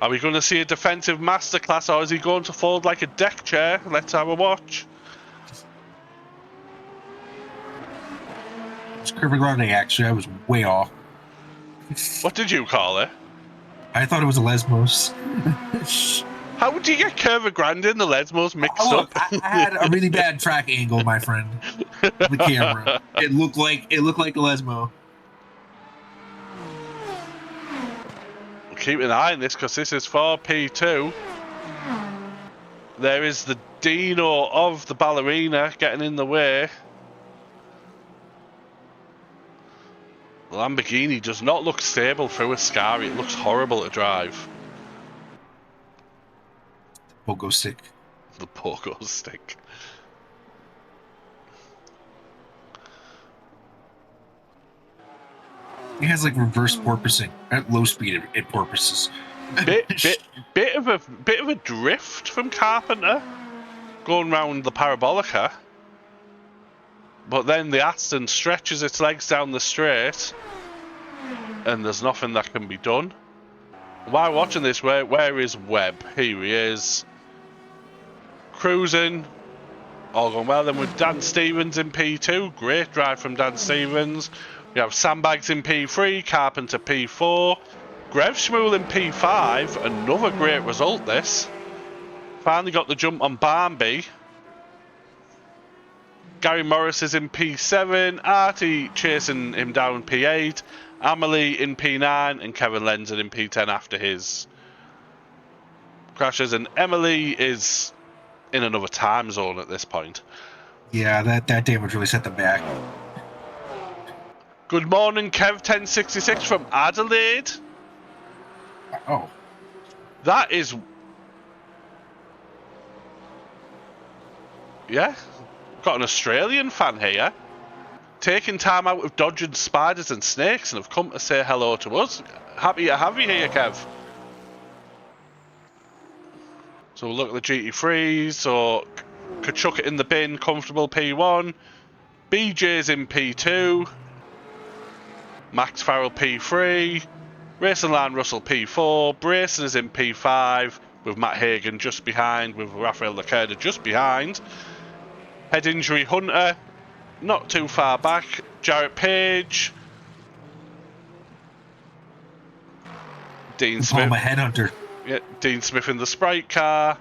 Are we going to see a defensive masterclass, or is he going to fold like a deck chair? Let's have a watch. It's Grande, actually. I was way off. What did you call it? I thought it was a Lesmos. How would you get Curva Grande and the Lesmos mixed look, up? I had a really bad track angle, my friend. The camera. It looked like a Lesmo. Keep an eye on this because this is for P2. There is the Dino of the ballerina getting in the way. The Lamborghini does not look stable through Ascari. It looks horrible to drive. Pogo stick. The pogo stick. He has like reverse porpoising at low speed. It porpoises. bit of a drift from Carpenter going round the Parabolica, but then the Aston stretches its legs down the straight, and there's nothing that can be done. While watching this, where is Webb? Here he is. Cruising, all going well. Then with Dan Stevens in P2, great drive from Dan Stevens. We have Sandbags in P3, Carpenter P4, Grev Schmool in P5, another great result this. Finally got the jump on Barnby. Gary Morris is in P7, Artie chasing him down in P8, Amelie in P9, and Kevin Lenzen in P10 after his crashes, and Emily is in another time zone at this point. Yeah, that damage really set them back. Good morning, Kev 1066 from Adelaide. Oh. That is... Yeah, got an Australian fan here. Taking time out of dodging spiders and snakes and have come to say hello to us. Happy to have you here, Kev. So we'll look at the GT3. So could chuck it in the bin, comfortable P1. BJ's in P2. Max Farrell P3. Racing Line Russell P4. Brayson is in P5 with Matt Hagan just behind, with Rafael Lacerda just behind. Head injury Hunter not too far back. Jarrett Page. Dean Smith. I'm a headhunter. Yeah, Dean Smith in the Sprite car.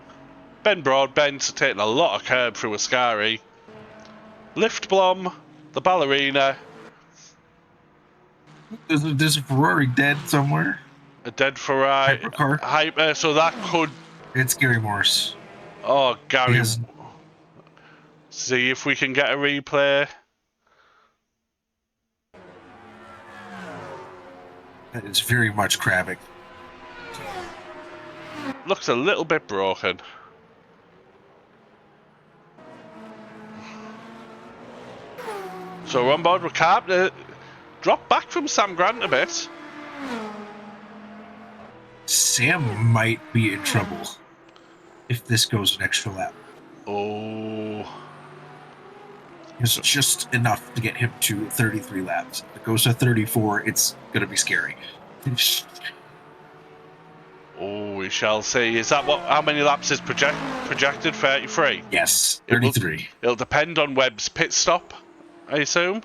Ben Broadbent taking a lot of curb through Ascari. Liftblom, the ballerina. There's a Ferrari dead somewhere. A dead Ferrari. Hypercar. Hyper, so that could... It's Gary Morris. Oh, Gary. Yes. See if we can get a replay. That is very much Kravik. Looks a little bit broken. So we're on board with Carp. Drop back from Sam Grant a bit. Sam might be in trouble if this goes an extra lap. Oh. It's just enough to get him to 33 laps. If it goes to 34, it's going to be scary. Oh, we shall see. Is that what? How many laps is projected? 33? Yes, 33. It'll depend on Webb's pit stop, I assume.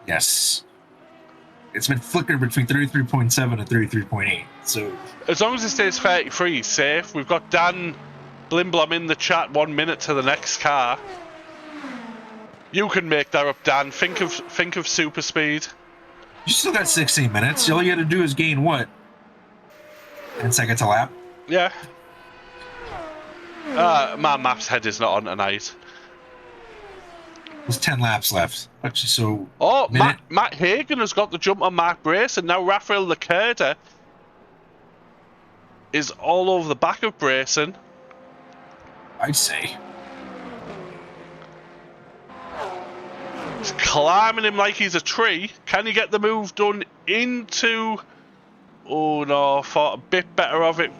Yes. It's been flickering between 33.7 and 33.8. So as long as it stays 33, he's safe. We've got Dan Blimblom in the chat. 1 minute to the next car. You can make that up, Dan. Think of super speed. you still got 16 minutes. All you got to do is gain what? 10 seconds a lap? Yeah. My maps head is not on tonight. There's 10 laps left. Actually, so... Oh, Matt Hagen has got the jump on Mark Brace, and now Rafael Leclerc is all over the back of Brayson. I'd say. He's climbing him like he's a tree. Can he get the move done into... Oh no, thought a bit better of it.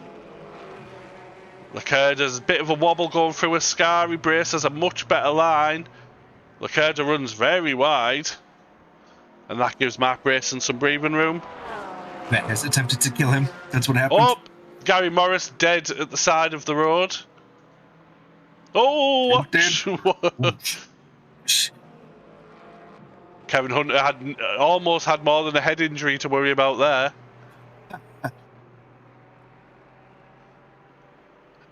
Leclerc has a bit of a wobble going through a scary. Brace has a much better line. Leclerc runs very wide. And that gives Mark Brayson some breathing room. Matt has attempted to kill him. That's what happened. Oh, Gary Morris dead at the side of the road. Oh, Kevin Hunter almost had more than a head injury to worry about there.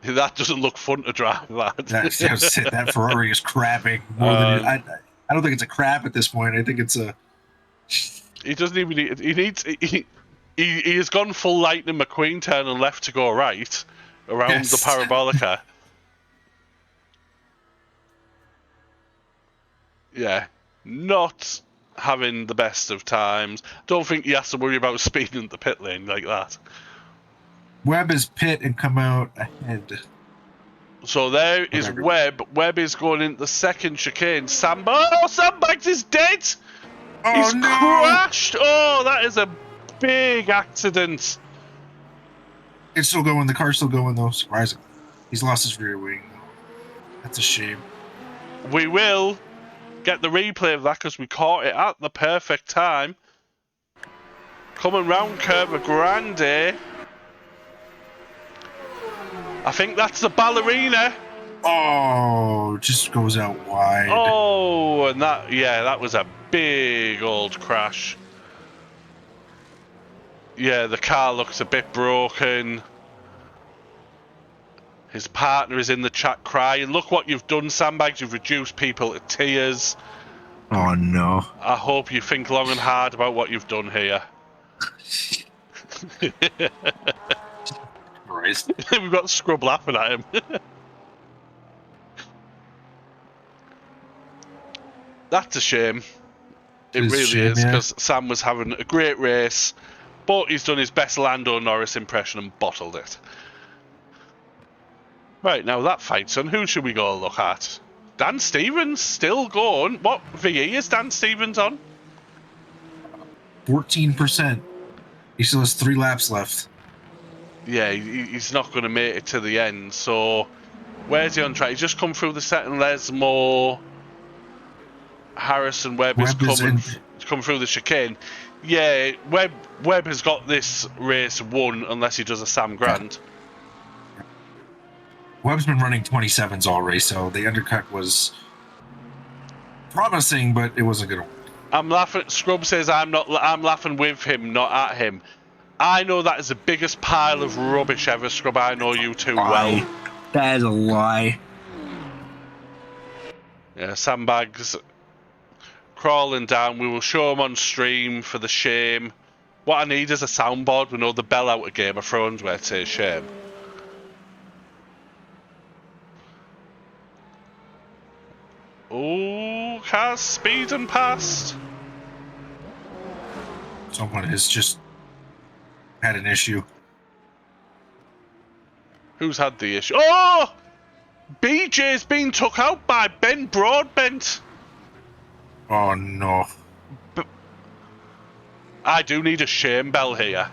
That doesn't look fun to drive, that. That Ferrari is crabbing more than I don't think it's a crab at this point. I think it's a. He doesn't even need. He has gone full Lightning McQueen, turning left to go right around the Parabolica. Yeah, not having the best of times. Don't think he has to worry about speeding in the pit lane like that. Webb is pit and come out ahead. So there is Webb. Webb is going into the second chicane. Sandbags is dead! Oh, He's no! crashed! Oh, that is a big accident. It's still going. The car's still going, though. Surprisingly. He's lost his rear wing. That's a shame. We will get the replay of that because we caught it at the perfect time. Coming round curve of Grande. I think that's the ballerina. Oh, just goes out wide. Oh, and that was a big old crash. Yeah, the car looks a bit broken. His partner is in the chat crying. Look what you've done, Sandbags. You've reduced people to tears. Oh, no. I hope you think long and hard about what you've done here. We've got Scrub laughing at him. That's a shame. It really is, because Sam was having a great race, but he's done his best Lando Norris impression and bottled it. Right, now that fight's on. Who should we go look at? Dan Stevens still going. What VE is Dan Stevens on? 14%. He still has 3 laps left. Yeah, he's not going to make it to the end. So, where's he on track? He's just come through the set and Lesmore. Harrison Webb is come through the chicane. Yeah, Webb has got this race won unless he does a Sam Grant. Yeah. Webb's been running 27s all race, so the undercut was promising, but it wasn't going to work. I'm laughing. Scrub says I'm laughing with him, not at him. I know that is the biggest pile of rubbish ever, Scrub. I know you too well. That is a lie. Yeah, Sandbags crawling down. We will show him on stream for the shame What I need is a soundboard with all the bell out of Game of Thrones where it says shame. Oh, cars speeding past. Someone has just had an issue. Who's had the issue? Oh! BJ's been took out by Ben Broadbent. Oh no. I do need a shame bell here.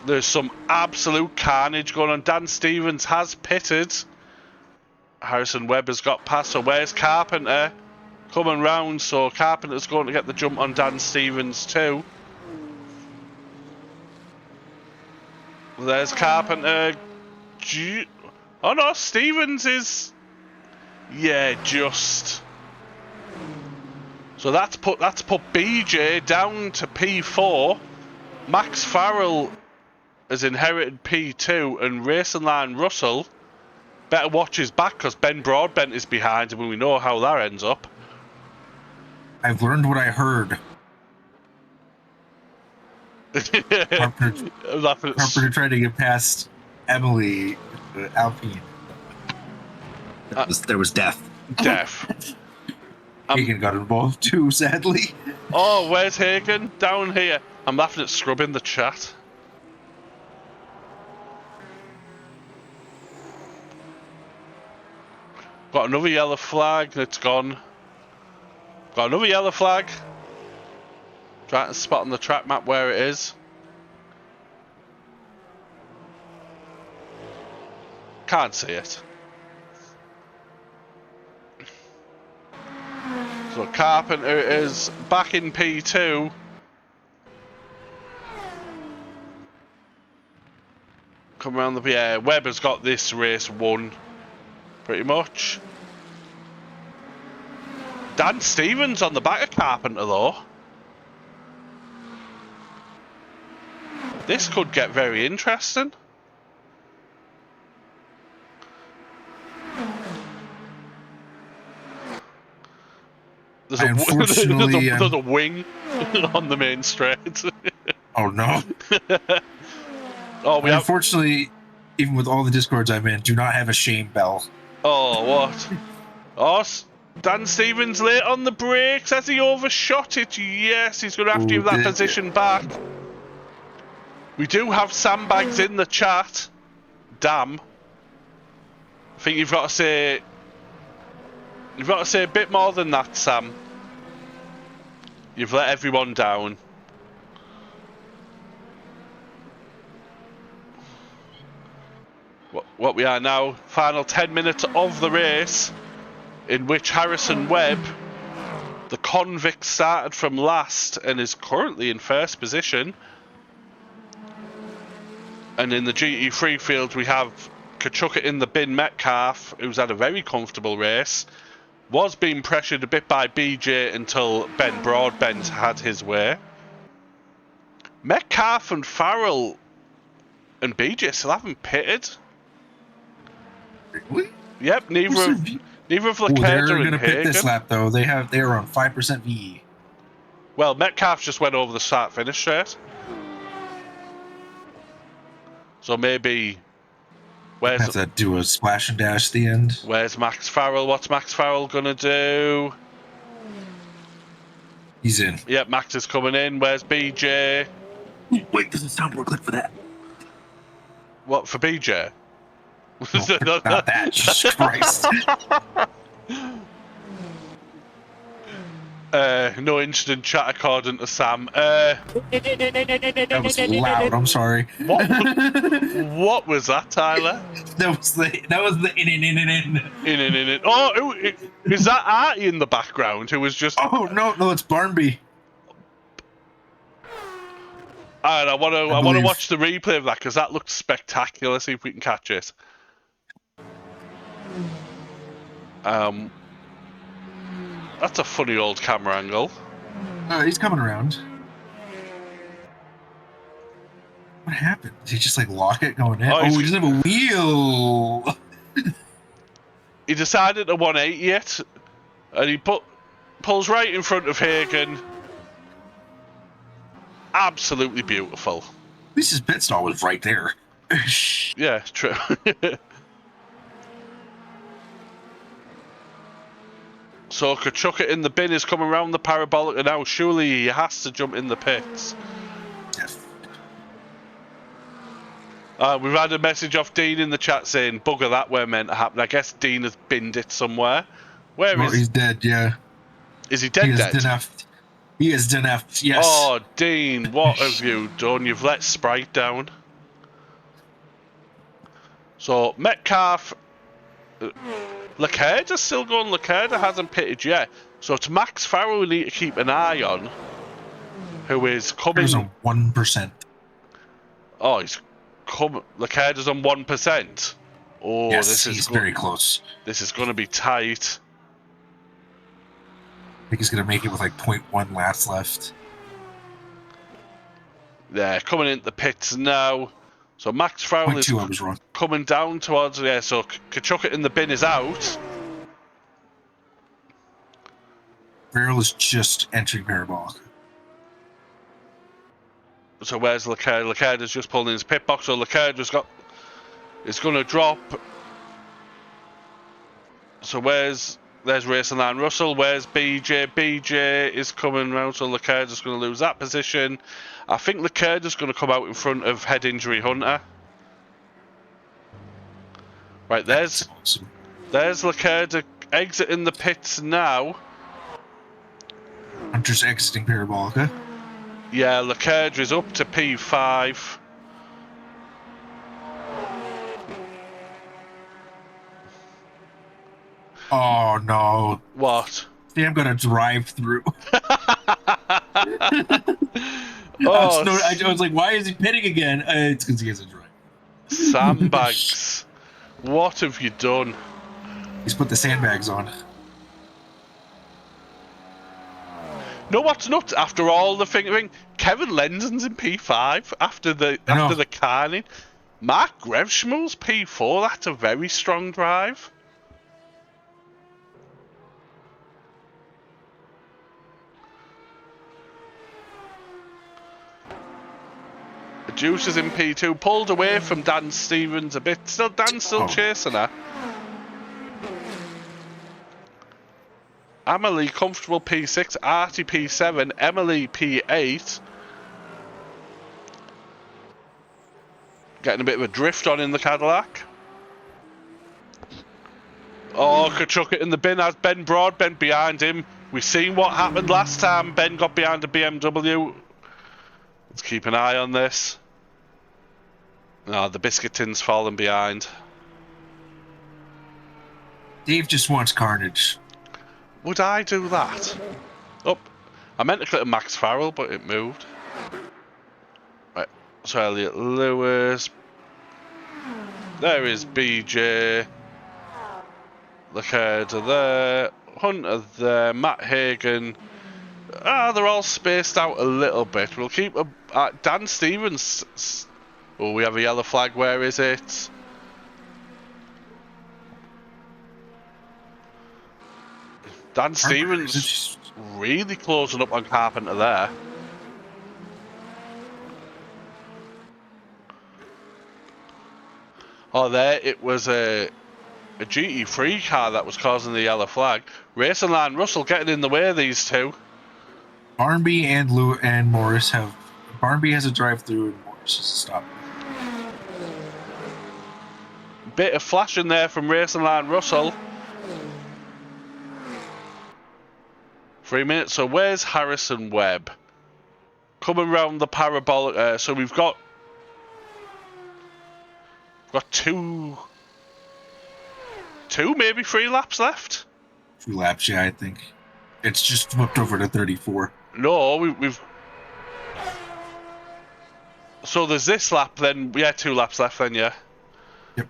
There's some absolute carnage going on. Dan Stevens has pitted. Harrison Webb has got past. So where's Carpenter? Coming round, so Carpenter's going to get the jump on Dan Stevens too. There's Carpenter. Oh no, Stevens is... Yeah, just... So that's put BJ down to P4. Max Farrell has inherited P2, and Racing Line Russell better watch his back because Ben Broadbent is behind him, and we know how that ends up. I've learned what I heard. Carpenter tried to get past Emily Alpine. There was death. Death. Hagen got involved too, sadly. Oh, where's Hagen? Down here. I'm laughing at Scrub in the chat. Got another yellow flag that's gone. Got another yellow flag. Trying to spot on the track map where it is. Can't see it. So Carpenter is back in P2. Come around the... Yeah, Webb has got this race won. Pretty much. Dan Stevens on the back of Carpenter though. This could get very interesting. There's a wing on the main straight. Oh no. Oh, unfortunately, even with all the discords I'm in, do not have a shame bell. Oh, what? Oh, Dan Stevens late on the brakes. Has he overshot it? Yes, he's going to have to give that position back. We do have sandbags in the chat. Damn. I think you've got to say... You've got to say a bit more than that, Sam. You've let everyone down. What we are now, final 10 minutes of the race, in which Harrison Webb, the convict, started from last and is currently in first position. And in the GT3 field, we have Kachuka in the bin Metcalf, who's had a very comfortable race. Was being pressured a bit by BJ until Ben Broadbent had his way. Metcalf and Farrell and BJ still haven't pitted. Really? Yep, neither of Lacerda they're and going to pit this Hagen. lap though. They are on 5% VE. Well, Metcalf just went over the start finish straight. So maybe Have to do a splash and dash at the end. Where's Max Farrell? What's Max Farrell gonna do? He's in. Yep, Max is coming in. Where's BJ? Wait, there's a soundboard clip for that. What, for BJ? No, not that. Jesus Christ. No instant chat according to Sam. That was loud. I'm sorry. What was that, Tyler? That was the in. Oh, is that Artie in the background who was just... Oh, no, it's Barnby. And I want to watch the replay of that because that looked spectacular. See if we can catch it. That's a funny old camera angle. He's coming around. What happened? Did he just like lock it going in? Oh, he doesn't have a wheel. He decided to 180 it, and he pulls right in front of Hagen. absolutely beautiful. At least his pit stall was right there. Yeah, true. So Kachuk in the bin is coming around the parabolic now. Surely he has to jump in the pits. Yes. We've had a message off Dean in the chat saying, bugger that were meant to happen. I guess Dean has binned it somewhere. Where Well, is... he's dead, yeah. Is he He dead is dead? DNF'd. He is DNF'd, yes. Oh, Dean, what have you done? You've let Sprite down. So, Metcalf... Lacerda's still going. Lacerda hasn't pitted yet. So it's Max Farrell we need to keep an eye on. Who is There's coming... a 1%. Oh, he's come. Lacerda's on 1%. Oh, Yes, he's very close. This is going to be tight. I think he's going to make it with like 0.1 laps left. Yeah, coming into the pits now. So Max Farrell is 0.2, I was wrong. coming down towards... Yeah, so Kachuk in the bin is out. Farrell is just entering parabolic. So where's Lacerda? Lacerda's just pulling in his pit box. So Lacerda's got... It's going to drop. So there's Racing Line Russell. Where's BJ? BJ is coming round. So Lacerda's going to lose that position. I think Lacerda's going to come out in front of Head Injury Hunter. Right, there's Lacerda exiting the pits now. Hunter's exiting parabolica. Yeah, Lacerda is up to P5. Oh no. What? See, I'm gonna drive through. Oh, I was like, why is he pitting again? It's because he has a drive. sandbags. What have you done? He's put the sandbags on. No, what's nuts? After all the thing, Kevin Lenzon's in P5 after the carning. Mark Grevschmull's P4. That's a very strong drive. Juice is in P2, pulled away from Dan Stevens a bit. Dan's still chasing her. Emily comfortable P6, Artie P7, Emily P8. Getting a bit of a drift on in the Cadillac. Oh, Kachuk it in the bin as Ben Broadbent behind him. We've seen what happened last time. Ben got behind a BMW. Let's keep an eye on this. No, the biscuit tin's fallen behind. Dave just wants carnage. Would I do that? Oh, I meant to click Max Farrell, but it moved. Right, so Elliot Lewis. There is BJ. Lacerda there. Hunter there. Matt Hagan. They're all spaced out a little bit. We'll keep Dan Stevens. Oh, we have a yellow flag. Where is it? Dan Stevens really closing up on Carpenter there. Oh, there it was a GT3 car that was causing the yellow flag. Racing Line Russell getting in the way of these two. Barnby and Lou and Morris have... Barnby has a drive-through and Morris has a stop. Bit of flashing there from Racing Line Russell. 3 minutes. So where's Harrison Webb? Coming round the parabolic. So we've got two, maybe 3 laps left. 2 laps, yeah, I think. It's just flipped over to 34. No, we've. So there's this lap, then. Yeah, 2 laps left, then, yeah. Yep.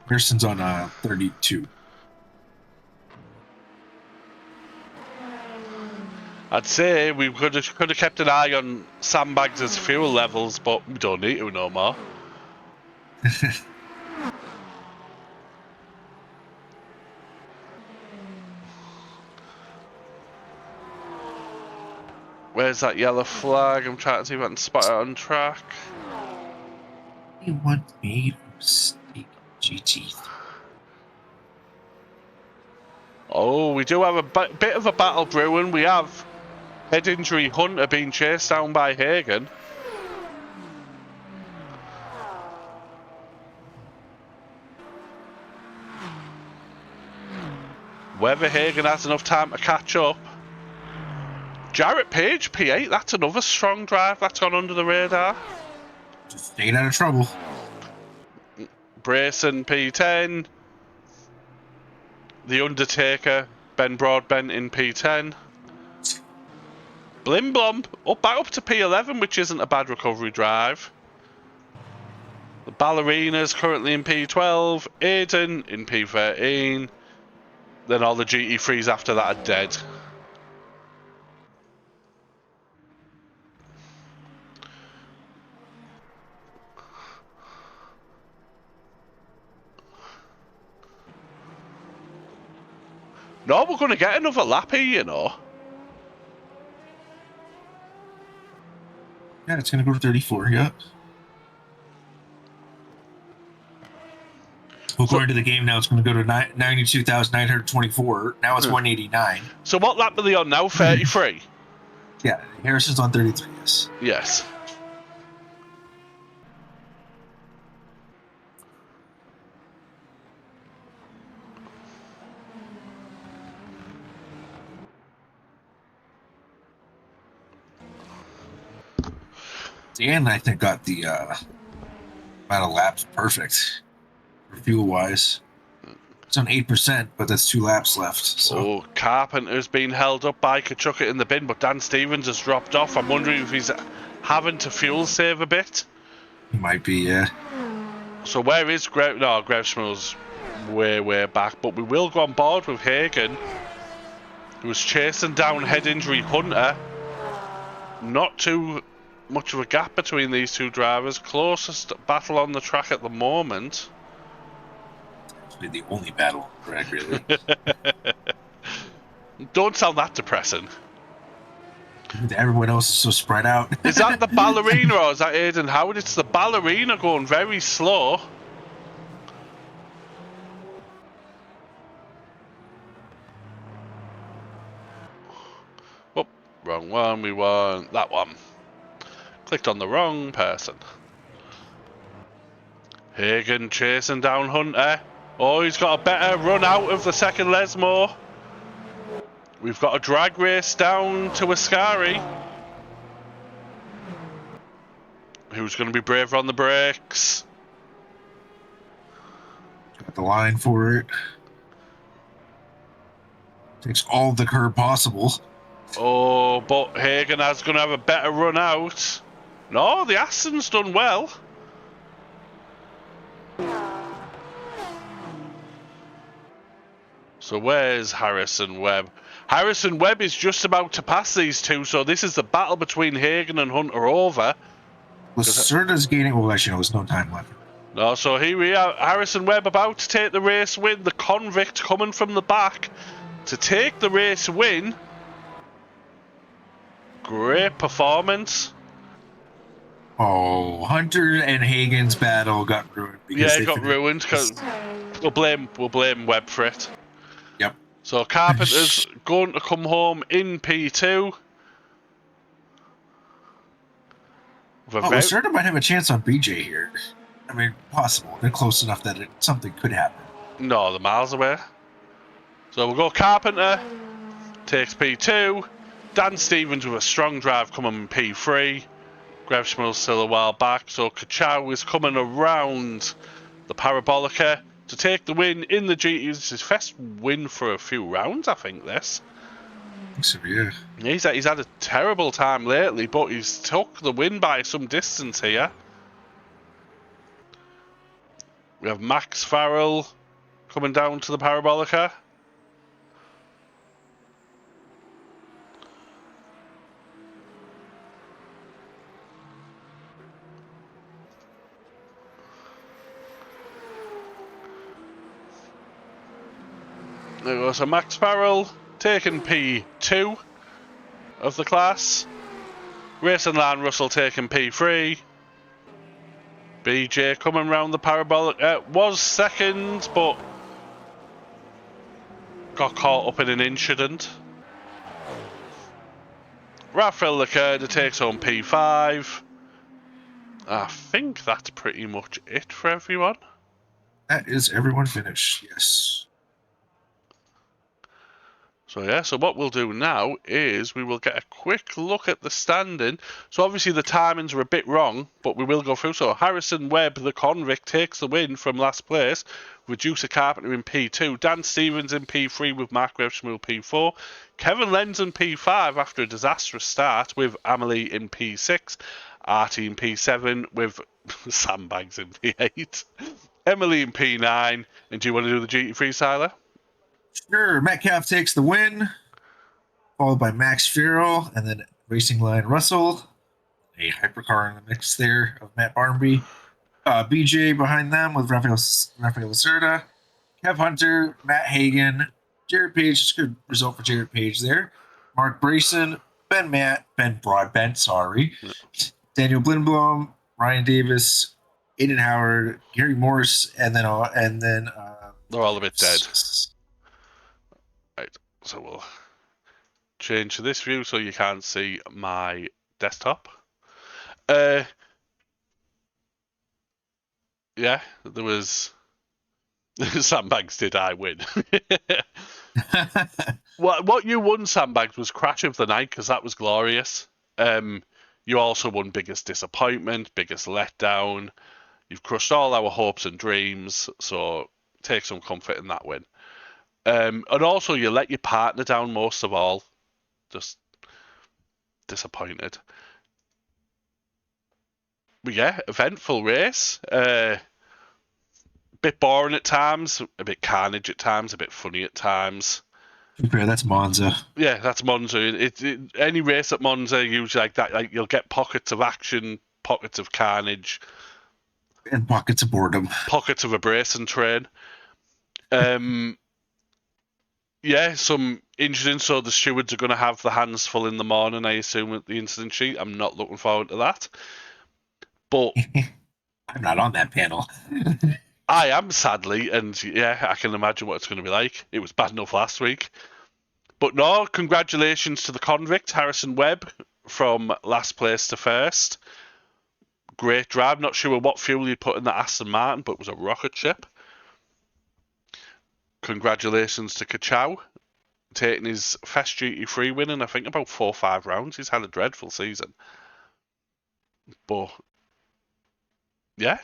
Harrison's on 32. I'd say we could have kept an eye on Sandbags' fuel levels, but we don't need to no more. Where's that yellow flag? I'm trying to see if I can spot it on track. Anyone made a mistake? GT. Oh, we do have a bit of a battle brewing. We have head injury Hunter being chased down by Hagen. Whether Hagen has enough time to catch up. Jarrett Page, P8, that's another strong drive that's gone under the radar. Just staying out of trouble. Brayson, P10. The Undertaker, Ben Broadbent in P10. Blimblomb, back up to P11, which isn't a bad recovery drive. The Ballerina's currently in P12. Aiden in P13. Then all the GT3s after that are dead. No, we're going to get another lap here, you know. Yeah, it's going to go to 34, yeah. According to the game now, it's going to go to 92,924. Now it's 189. So what lap are they on now? 33? Yeah, Harrison's on 33, yes. Yes. Dan, I think, got the amount of laps perfect. Fuel-wise. It's on 8%, but that's 2 laps left. So. Oh, Carpenter's been held up by Kachuk in the bin, but Dan Stevens has dropped off. I'm wondering if he's having to fuel save a bit. He might be, yeah. So where is Grev? No, Grevsmill's way back, but we will go on board with Hagen, who was chasing down head injury Hunter. Not too much of a gap between these two drivers. Closest battle on the track at the moment. The only battle on the track, really. Don't sound that depressing. Everyone else is so spread out. Is that the Ballerina or is that Aiden Howard? It's the Ballerina going very slow. Oh, wrong one. We want that one. Clicked on the wrong person. Hagen chasing down Hunter. Oh, he's got a better run out of the second Lesmore. We've got a drag race down to Ascari. Who's going to be braver on the brakes? Got the line for it. Takes all the curb possible. Oh, but Hagen is going to have a better run out. No, the Aston's done well. So where's Harrison Webb? Harrison Webb is just about to pass these two, so this is the battle between Hagen and Hunter over. Lacerda's gaining. Well, actually, no, there's no time left. No, so here we are. Harrison Webb about to take the race win. The Convict coming from the back to take the race win. Great performance. Oh, Hunter and Hagen's battle got ruined. Yeah, it got ruined because we'll blame Webb for it. Yep. So Carpenter's going to come home in P2. Lacerda might have a chance on BJ here. I mean, possible. They're close enough that something could happen. No, they're miles away. So we'll go Carpenter. Takes P2. Dan Stevens with a strong drive coming in P3. Grevsmill's still a while back. So Kachow is coming around the Parabolica to take the win in the GT. This is his first win for a few rounds, I think, this. I think so, yeah. He's had a terrible time lately, but he's took the win by some distance here. We have Max Farrell coming down to the Parabolica. There goes a Max Farrell taking P2 of the class. Racing Line Russell taking P3. BJ coming round the parabolic. Was second, but got caught up in an incident. Rafael Leclerc takes home P5. I think that's pretty much it for everyone. That is everyone finished. Yes. So yeah, so what we'll do now is we will get a quick look at the standing. So obviously the timings are a bit wrong, but we will go through. So Harrison Webb, the convict, takes the win from last place with Juicer Carpenter in P2. Dan Stevens in P3 with Mark Revschmuel P4. Kevin Lenz in P5 after a disastrous start with Amelie in P6. Artie in P7 with Sandbags in P8. Emily in P9. And do you want to do the GT3, Siler? Sure. Metcalf takes the win, followed by Max Farrell, and then Racing Line Russell. A hypercar in the mix there of Matt Barnby. BJ behind them with Rafael Lacerda. Kev Hunter, Matt Hagan, Jared Page. It's a good result for Jared Page there. Mark Brayson, Ben Broadbent, sorry. Yeah. Daniel Blindblom, Ryan Davis, Aiden Howard, Gary Morris, and then they're all a bit dead. Right, so we'll change to this view so you can't see my desktop. Yeah, there was Sandbags. Did I win? What you won, Sandbags, was Crash of the Night because that was glorious. You also won Biggest Disappointment, Biggest Letdown. You've crushed all our hopes and dreams, so take some comfort in that win. And also, you let your partner down most of all. Just disappointed. But yeah, eventful race. Bit boring at times, a bit carnage at times, a bit funny at times. Okay, that's Monza. Yeah, that's Monza. Any race at Monza, usually like that, like you'll get pockets of action, pockets of carnage, and pockets of boredom, pockets of a bracing train. Yeah, some incidents. So the stewards are going to have the hands full in the morning, I assume, at the incident sheet. I'm not looking forward to that. But I'm not on that panel. I am, sadly, and yeah, I can imagine what it's going to be like. It was bad enough last week. But no, congratulations to the convict, Harrison Webb, from last place to first. Great drive. Not sure what fuel you'd put in the Aston Martin, but it was a rocket ship. Congratulations to Kachow, taking his Fest GT3 win in, I think, about 4 or 5 rounds. He's had a dreadful season. But yeah,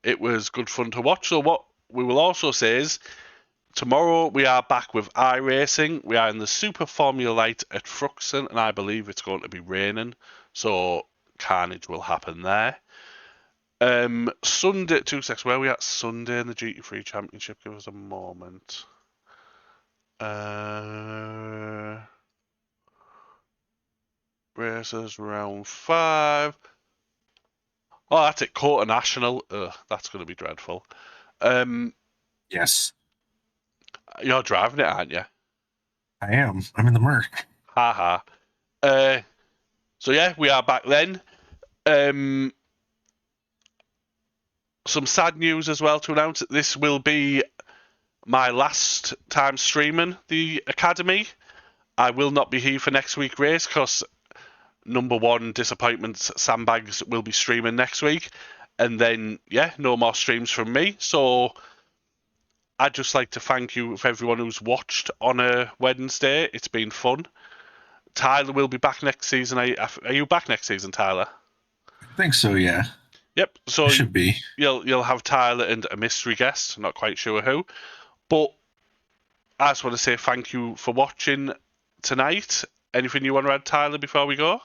it was good fun to watch. So what we will also say is, tomorrow we are back with iRacing. We are in the Super Formula Light at Fruxton, and I believe it's going to be raining, so carnage will happen there. Sunday, 2 seconds. Where are we at Sunday in the GT3 Championship? Give us a moment. Races round 5. Oh, that's it. Quarter National. Ugh, that's going to be dreadful. Yes. You're driving it, aren't you? I am. I'm in the Merc. Haha. So yeah, we are back then. Some sad news as well to announce. This will be my last time streaming the Academy. I will not be here for next week's race because number one disappointment, Sandbags will be streaming next week. And then, yeah, no more streams from me. So I'd just like to thank you for everyone who's watched on a Wednesday. It's been fun. Tyler will be back next season. Are you back next season, Tyler? I think so, yeah. Yep. So should be. You'll have Tyler and a mystery guest. Not quite sure who, but I just want to say thank you for watching tonight. Anything you want to add, Tyler, before we go?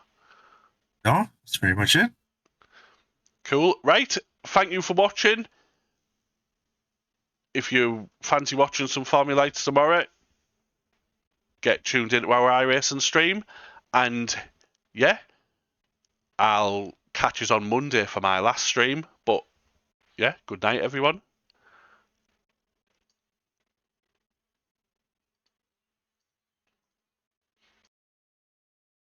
No, that's pretty much it. Cool. Right. Thank you for watching. If you fancy watching some Formula Lights tomorrow, get tuned into our iRacing stream. And yeah, I'll catch us on Monday for my last stream. But yeah, good night, everyone.